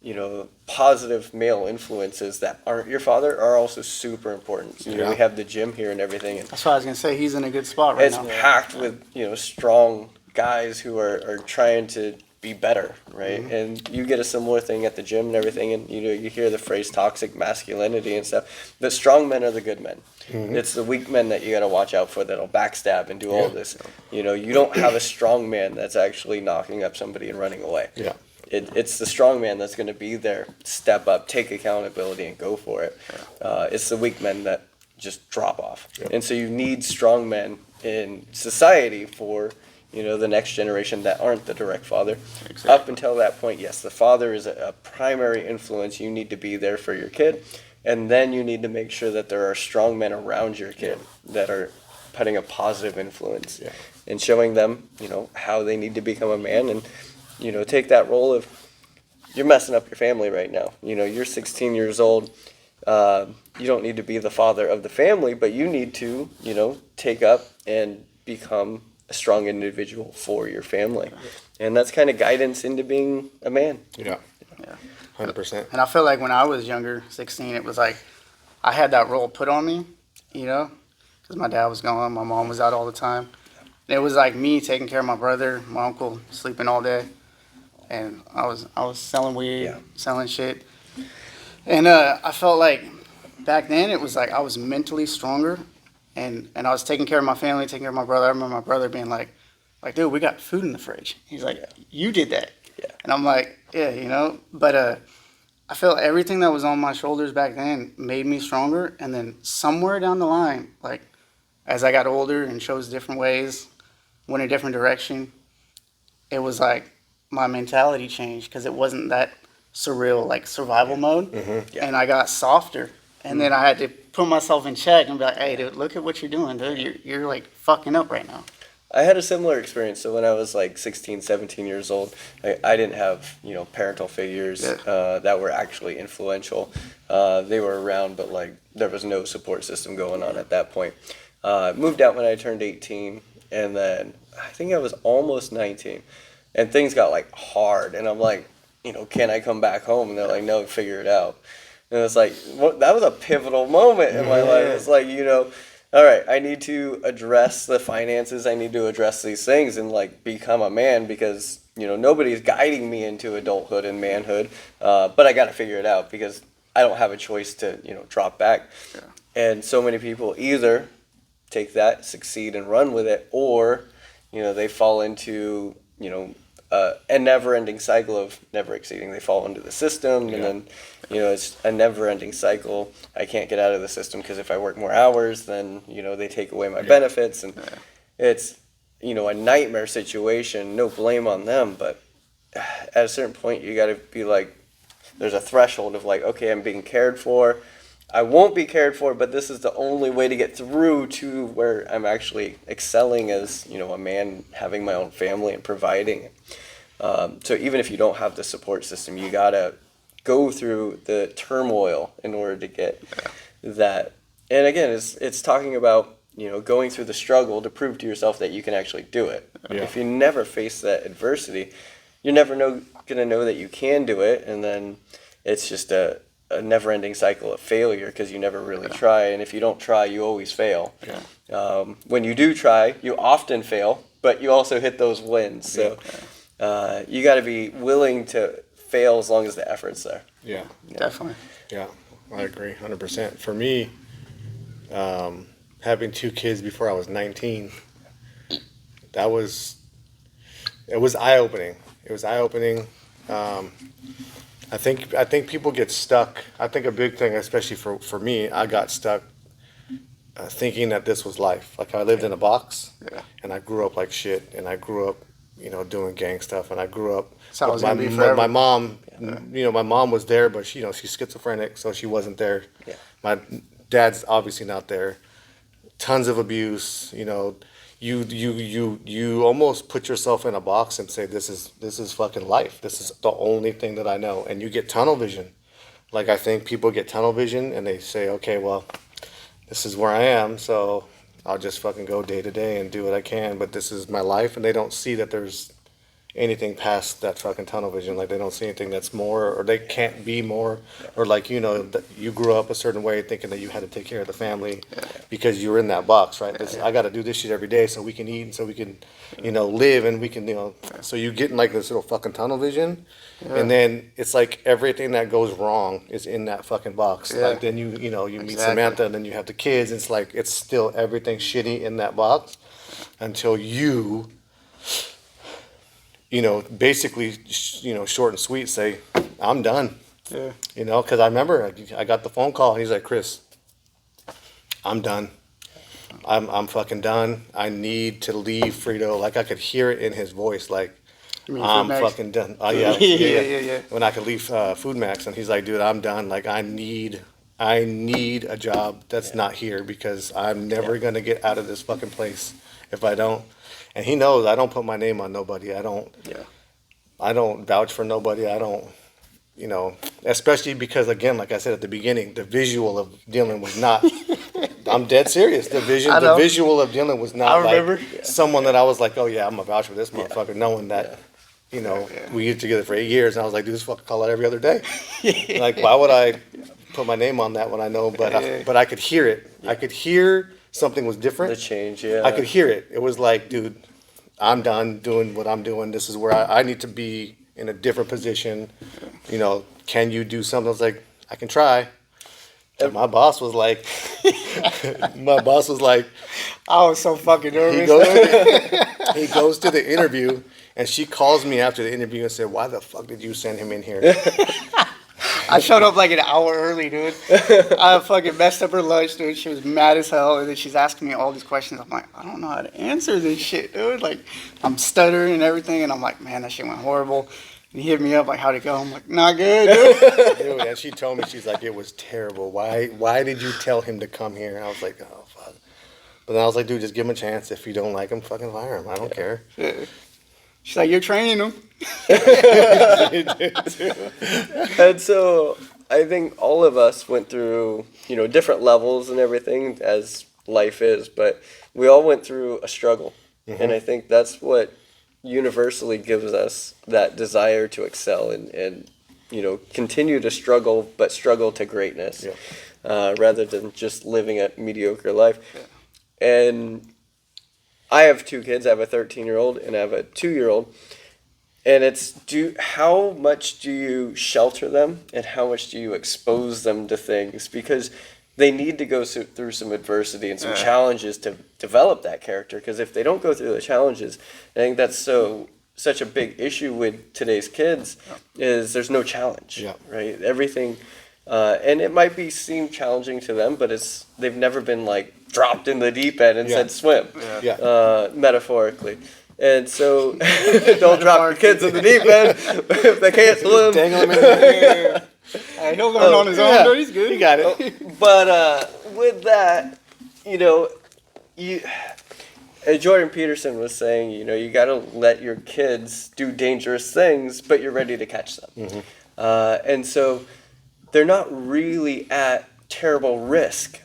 you know, positive male influences that aren't your father are also super important. You know, we have the gym here and everything, and That's what I was gonna say. He's in a good spot right it's now. packed with, you know, strong guys who are trying to be better, right? And you get a similar thing at the gym and everything, and you know, you hear the phrase toxic masculinity and stuff. The strong men are the good men. It's the weak men that you got to watch out for that'll backstab and do all this. You know, you don't have a strong man that's actually knocking up somebody and running away. Yeah. It's the strong man that's going to be there, step up, take accountability, and go for it. It's the weak men that just drop off. And so you need strong men in society for, you know, the next generation that aren't the direct father. Exactly. Up until that point, yes, the father is a primary influence. You need to be there for your kid. And then you need to make sure that there are strong men around your kid that are putting a positive influence and showing them, you know, how they need to become a man, and, you know, take that role of, you're messing up your family right now. You know, you're 16 years old. you don't need to be the father of the family, but you need to, take up and become a strong individual for your family. And that's kind of guidance into being a man. Yeah. 100%. And I feel like when I was younger, 16, it was like I had that role put on me, because my dad was gone, my mom was out all the time. And it was like me taking care of my brother, my uncle sleeping all day, and I was selling weed, selling shit. And I felt like back then it was like I was mentally stronger, and I was taking care of my family, taking care of my brother. I remember my brother being like, dude, we got food in the fridge. He's like, you did that. Yeah. And I'm like, yeah, but I felt everything that was on my shoulders back then made me stronger. And then somewhere down the line, like as I got older and chose different ways, went a different direction, it was like my mentality changed because it wasn't that surreal, like survival mode. And I got softer. And then I had to put myself in check and be like, hey, dude, look at what you're doing, dude. You're like fucking up right now. I had a similar experience. So when I was like 16, 17 years old, I didn't have, parental figures that were actually influential. They were around, but like there was no support system going on at that point. Moved out when I turned 18, and then I think I was almost 19, and things got like hard, and I'm like, can I come back home? And they're like, no, figure it out. And it's like, that was a pivotal moment in my life. It's like, all right, I need to address the finances. I need to address these things and like become a man because, nobody's guiding me into adulthood and manhood. But I got to figure it out because I don't have a choice to, drop back. Yeah. And so many people either take that, succeed and run with it, or, they fall into, a never-ending cycle of never exceeding. They fall into the system, and then, it's a never-ending cycle. I can't get out of the system because if I work more hours, then, they take away my benefits, and it's, a nightmare situation. No blame on them, but at a certain point, you got to be like, there's a threshold of like, okay, I'm being cared for. I won't be cared for, but this is the only way to get through to where I'm actually excelling as, a man, having my own family and providing. So even if you don't have the support system, you gotta go through the turmoil in order to get that. And again, it's talking about, going through the struggle to prove to yourself that you can actually do it. Yeah. If you never face that adversity, you're never gonna know that you can do it, and then it's just a never-ending cycle of failure because you never really try, and if you don't try, you always fail. When you do try, you often fail, but you also hit those wins. So you got to be willing to fail as long as the effort's there. Yeah, definitely. Yeah, I agree 100%. For me, having 2 kids before I was 19, it was eye-opening. It was eye-opening. I think people get stuck. I think a big thing, especially for me, I got stuck thinking that this was life. Like I lived in a box, and I grew up like shit, and I grew up, doing gang stuff, and I grew up. So my mom, my mom was there, but she's schizophrenic, so she wasn't there. Yeah. My dad's obviously not there. Tons of abuse. You almost put yourself in a box and say, this is fucking life. This is the only thing that I know. And you get tunnel vision. Like I think people get tunnel vision and they say, okay, well, this is where I am, so I'll just fucking go day to day and do what I can, but this is my life, and they don't see that there's anything past that fucking tunnel vision. Like they don't see anything that's more, or they can't be more, or like that you grew up a certain way thinking that you had to take care of the family because you were in that box, right? I got to do this shit every day so we can eat and so we can live, and we can so you get in like this little fucking tunnel vision, and then it's like everything that goes wrong is in that fucking box. Like then you meet Samantha, and then you have the kids, and it's like it's still everything shitty in that box until you basically, short and sweet, say, I'm done. Yeah. Because I remember I got the phone call, and he's like, Chris, I'm done. I'm fucking done. I need to leave Frito. Like I could hear it in his voice, like, I'm fucking done. Yeah. When I could leave Food Max, and he's like, dude, I'm done. Like I need a job that's not here because I'm never gonna get out of this fucking place if I don't. And he knows I don't put my name on nobody. I don't vouch for nobody. I don't, you know, especially because, again, like I said at the beginning, the visual of Dylan was not. I'm dead serious. The visual of Dylan was not I remember. like someone that I was like, oh yeah, I'm a vouch for this motherfucker, knowing that, you know, we used together for 8 years, and I was like, dude, this fucking call out every other day. Like, why would I put my name on that when I know? But I could hear it. I could hear something was different. The change, yeah. I could hear it. It was like, dude, I'm done doing what I'm doing. This is where I need to be in a different position. You know, can you do something? I was like, I can try. And my boss was like, I was so fucking nervous. He goes to the interview, and she calls me after the interview and said, why the fuck did you send him in here? I showed up like an hour early, dude. I fucking messed up her lunch, dude. She was mad as hell, and then she's asking me all these questions. I'm like, I don't know how to answer this shit, dude. Like, I'm stuttering and everything, and I'm like, man, that shit went horrible. And he hit me up like, how'd it go? I'm like, not good, dude. Dude, and she told me, she's like, it was terrible. Why did you tell him to come here? And I was like, oh, fuck. But then I was like, dude, just give him a chance. If you don't like him, fucking fire him. I don't care. She's like, you're training him. And so I think all of us went through, you know, different levels and everything as life is, but we all went through a struggle. And I think that's what universally gives us that desire to excel and you know, continue to struggle, but struggle to greatness, rather than just living a mediocre life. And I have 2 kids. I have a 13-year-old and I have a 2-year-old. And it's how much do you shelter them and how much do you expose them to things? Because they need to go through some adversity and some challenges to develop that character. Because if they don't go through the challenges, I think that's such a big issue with today's kids is there's no challenge, right? Everything, and it might seem challenging to them, but they've never been like dropped in the deep end and said swim, metaphorically. And so don't drop your kids in the deep end if they can't swim. Dangle them in the He'll learn on his own, dude. He's good. He got it. But with that, you know, Jordan Peterson was saying, you know, you got to let your kids do dangerous things, but you're ready to catch them. And so they're not really at terrible risk,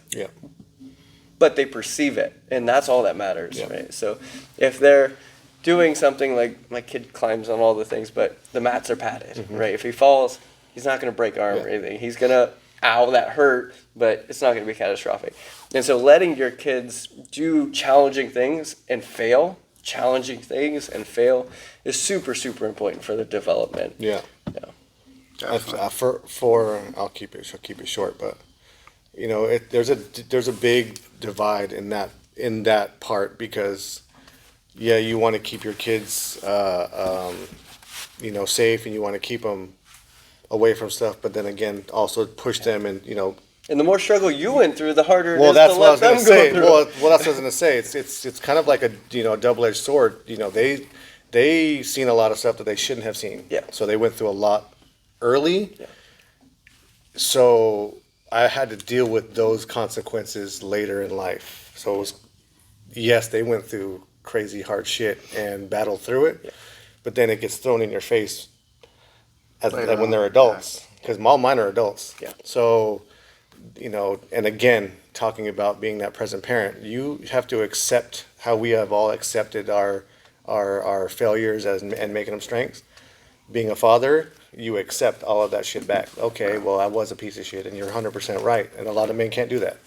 but they perceive it, and that's all that matters, right? So if they're doing something like my kid climbs on all the things, but the mats are padded, right? If he falls, he's not going to break arm or anything. He's going to, ow, that hurt, but it's not going to be catastrophic. And so letting your kids do challenging things and fail is super, super important for the development. I'll keep it short, but you know, there's a big divide in that part because you want to keep your kids you know, safe, and you want to keep them away from stuff, but then again also push them, and you know, and the more struggle you went through, the harder it well, is that's to what I let was going them to say. go through. Well, that's what I was going to say. It's kind of like a, you know, double-edged sword. You know, they seen a lot of stuff that they shouldn't have seen. So they went through a lot early. So I had to deal with those consequences later in life. So it was, yes, they went through crazy hard shit and battled through it, but then it gets thrown in your face when they're adults, because all mine are adults. So, you know, and again, talking about being that present parent, you have to accept how we have all accepted our failures and making them strengths. Being a father, you accept all of that shit back. Okay, well, I was a piece of shit, and you're 100% right. And a lot of men can't do that.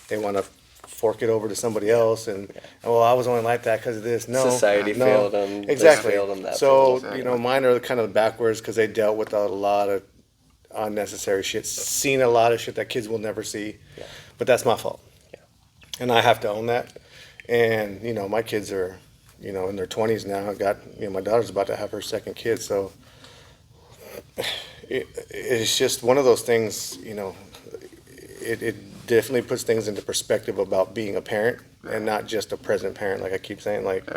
They want to fork it over to somebody else, and well, I was only like that because of this. No, society failed them. Exactly. Failed them that so you know, mine are kind of backwards because they dealt with a lot of unnecessary shit, seen a lot of shit that kids will never see. But that's my fault, and I have to own that. And you know, my kids are, you know, in their 20s now. My daughter's about to have her second kid, so it's just one of those things. You know, it definitely puts things into perspective about being a parent and not just a present parent, like I keep saying, like,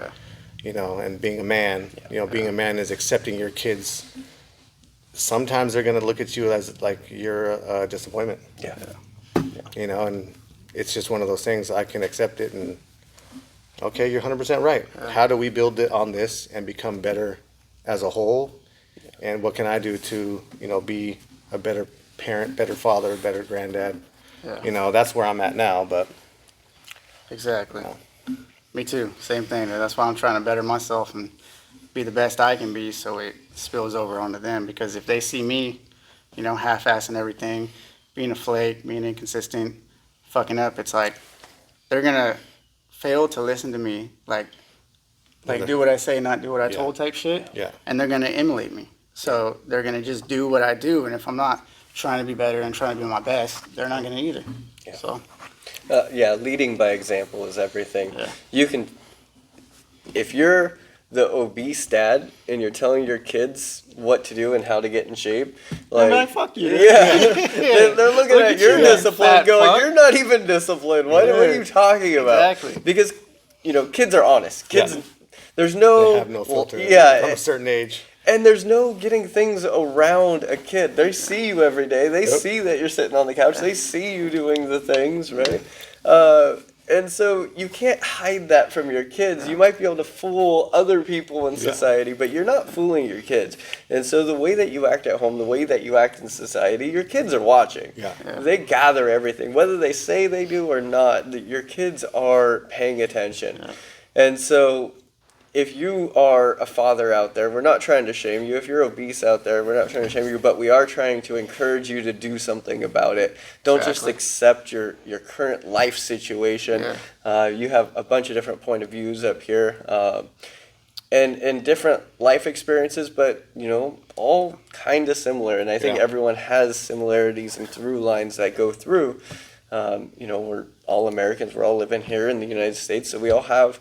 you know, and being a man. You know, being a man is accepting your kids. Sometimes they're going to look at you as like you're a disappointment. You know, and it's just one of those things. I can accept it, and okay, you're 100% right. How do we build it on this and become better as a whole? and what can I do to, be a better parent, better father, better granddad. Yeah. That's where I'm at now. But Exactly. Me too. Same thing. That's why I'm trying to better myself and be the best I can be, so it spills over onto them. Because if they see me, half-assing everything, being a flake, being inconsistent, fucking up, it's like they're gonna fail to listen to me, like do what I say, not do what I told type shit. Yeah. And they're gonna emulate me. So they're gonna just do what I do, and if I'm not trying to be better and trying to be my best, they're not gonna either. Yeah. So. Leading by example is everything. Yeah. You can, if you're the obese dad and you're telling your kids what to do and how to get in shape, like, fuck you. yeah, they're looking Look at at your you, discipline, fat going, fuck. "You're not even disciplined. What are you talking about?" Exactly. Because kids are honest. Kids, Yeah. there's no, they have no filter. yeah, From a certain age. and there's no getting things around a kid. They see you every day. They see that you're sitting on the couch. They see you doing the things, right? And so you can't hide that from your kids. You might be able to fool other people in society, but you're not fooling your kids. And so the way that you act at home, the way that you act in society, your kids are watching. Yeah. They gather everything. Whether they say they do or not, your kids are paying attention. Yeah. And so if you are a father out there, we're not trying to shame you. If you're obese out there, we're not trying to shame you, but we are trying to encourage you to do something about it. Don't just accept your current life situation. You have a bunch of different point of views up here, and different life experiences, but all kind of similar. And I think everyone has similarities and through lines that go through. We're all Americans. We're all living here in the United States, so we all have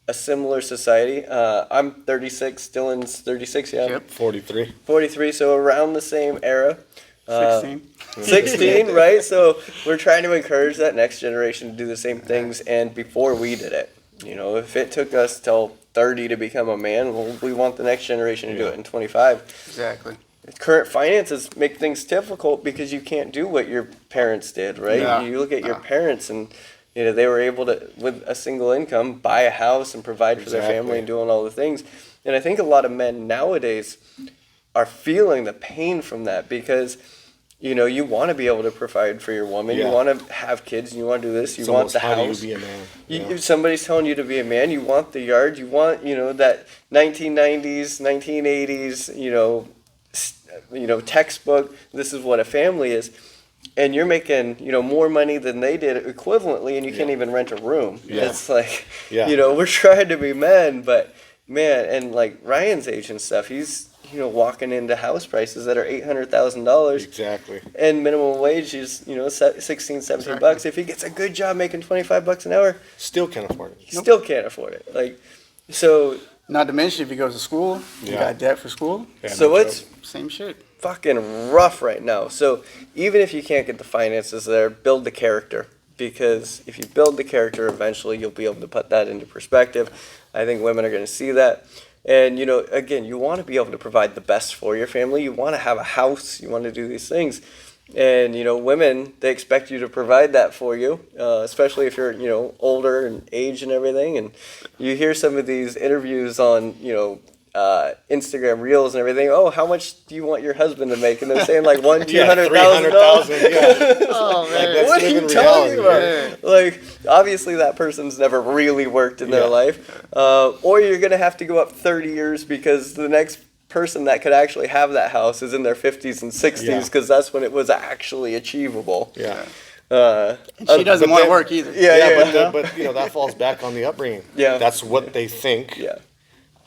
a similar society. I'm 36, Dylan's 36, yeah. Yep. 43. 43, so around the same era. 16. 16, right? So we're trying to encourage that next generation to do the same things, and before we did it. If it took us till 30 to become a man, well, we want the next generation to do it in 25. Exactly. Current finances make things difficult because you can't do what your parents did, right? No. You look at your parents and they were able to, with a single income, buy a house and provide for their family and doing all the things. And I think a lot of men nowadays are feeling the pain from that because, you want to be able to provide for your woman. You want to have kids. You want to do this. You want the house. How do you be a man? If somebody's telling you to be a man, you want the yard. You want, that 1990s, 1980s, textbook. This is what a family is. And you're making, more money than they did equivalently, and you can't even rent a room. Yeah. It's like, we're trying to be men, but man, and like Ryan's age and stuff, he's, walking into house prices that are $800,000. Exactly. And minimum wage is, 16, 17 bucks. If he gets a good job making $25 an hour, Still can't afford it. still can't afford it. Like, so Not to mention if he goes to school, you got debt for school. Yeah, so no it's joke. Same shit. fucking rough right now. So even if you can't get the finances there, build the character. Because if you build the character, eventually you'll be able to put that into perspective. I think women are going to see that. And, again, you want to be able to provide the best for your family. You want to have a house. You want to do these things. And, women, they expect you to provide that for you, especially if you're, older and age and everything. And you hear some of these interviews on, Instagram Reels and everything. Oh, how much do you want your husband to make? And they're saying like $200,000. Yeah. Oh, man. That's What are you living talking reality. about? Like, obviously that person's never really worked in their life. Or you're going to have to go up 30 years because the next person that could actually have that house is in their 50s and 60s because that's when it was actually achievable. Yeah. And she doesn't want to work either. But that falls back on the upbringing. Yeah. That's what they think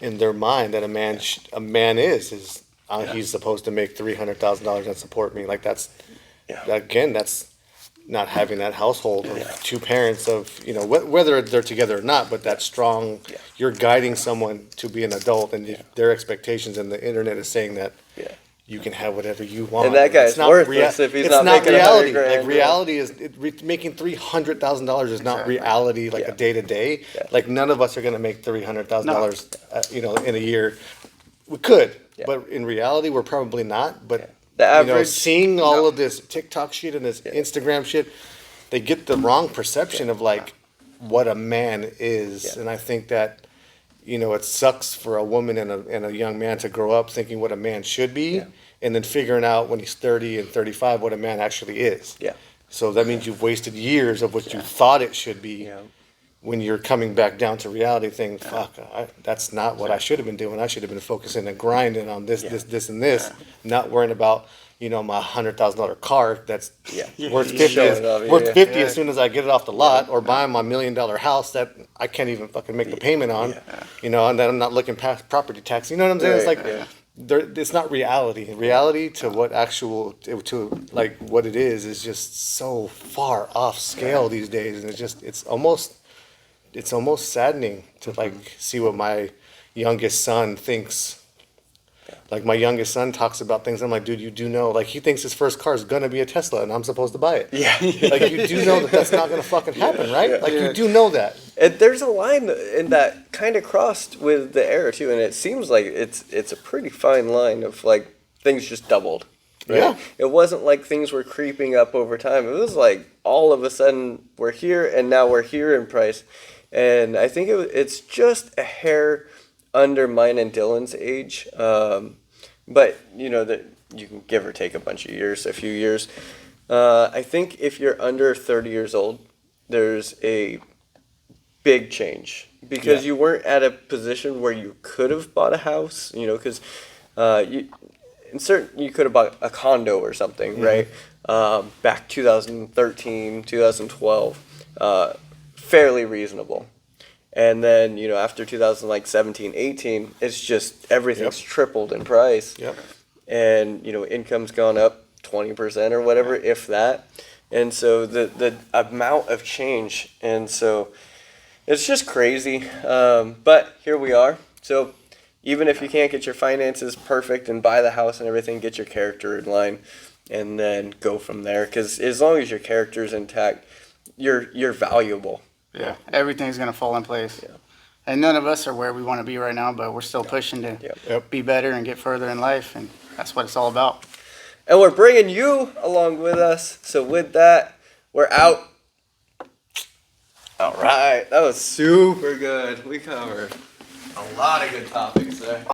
in their mind that a man is he's supposed to make $300,000 and support me. Like that's not having that household of two parents of whether they're together or not, but that strong. You're guiding someone to be an adult, and their expectations, and the internet is saying that. You can have whatever you want. And that guy's worthless if he's not making reality. $100,000. Like reality is making $300,000 is not reality. Like a day to day. Like none of us are going to make $300,000. In a year. We could, but in reality, we're probably not. But the average, seeing all of this TikTok shit and this Instagram shit, they get the wrong perception of like what a man is, and I think that you know, it sucks for a woman and a young man to grow up thinking what a man should be, Yeah. and then figuring out when he's 30 and 35 what a man actually is. Yeah. So that means you've wasted years of what you thought it should be. Yeah. When you're coming back down to reality, thinking, "Fuck, that's not what I should have been doing. I should have been focusing and grinding on this, this, and this, not worrying about, you know, my $100,000 car that's worth 50, Showing off, worth 50 Yeah. as soon as I get it off the lot, or buying my $1 million house that I can't even fucking make the payment on, you know, and then I'm not looking past property tax. You know what I'm saying? It's Right, like yeah. it's not reality. Reality to what actual to like what it is just so far off scale these days, and it's almost saddening to like see what my youngest son thinks. Like my youngest son talks about things. I'm like, dude, you do know, like he thinks his first car is gonna be a Tesla, and I'm supposed to buy it. Yeah. Like you do know that that's not gonna fucking happen, right? Like Yeah. you do know that. And there's a line in that kind of crossed with the era too, and it seems like it's a pretty fine line of like things just doubled. Right? Yeah. It wasn't like things were creeping up over time. It was like all of a sudden we're here and now we're here in price. And I think it's just a hair under mine and Dylan's age. But, you know, that you can give or take a few years. I think if you're under 30 years old, there's a big change. Because you weren't at a position where you could have bought a house, you know, because you could have bought a condo or something, right? Back 2013, 2012. Fairly reasonable. And then, you know, after 2017, 18, it's just everything's tripled in price. Yep. And, you know, income's gone up 20% or whatever, if that. And so the amount of change. And so it's just crazy. But here we are. So even if you can't get your finances perfect and buy the house and everything, get your character in line and then go from there. Because as long as your character's intact, you're valuable. Yeah, everything's gonna fall in place. Yeah. And none of us are where we want to be right now, but we're still pushing to Yep. be better and get further in life, and that's what it's all about. And we're bringing you along with us. So with that, we're out. All right. That was super good. We covered a lot of good topics there.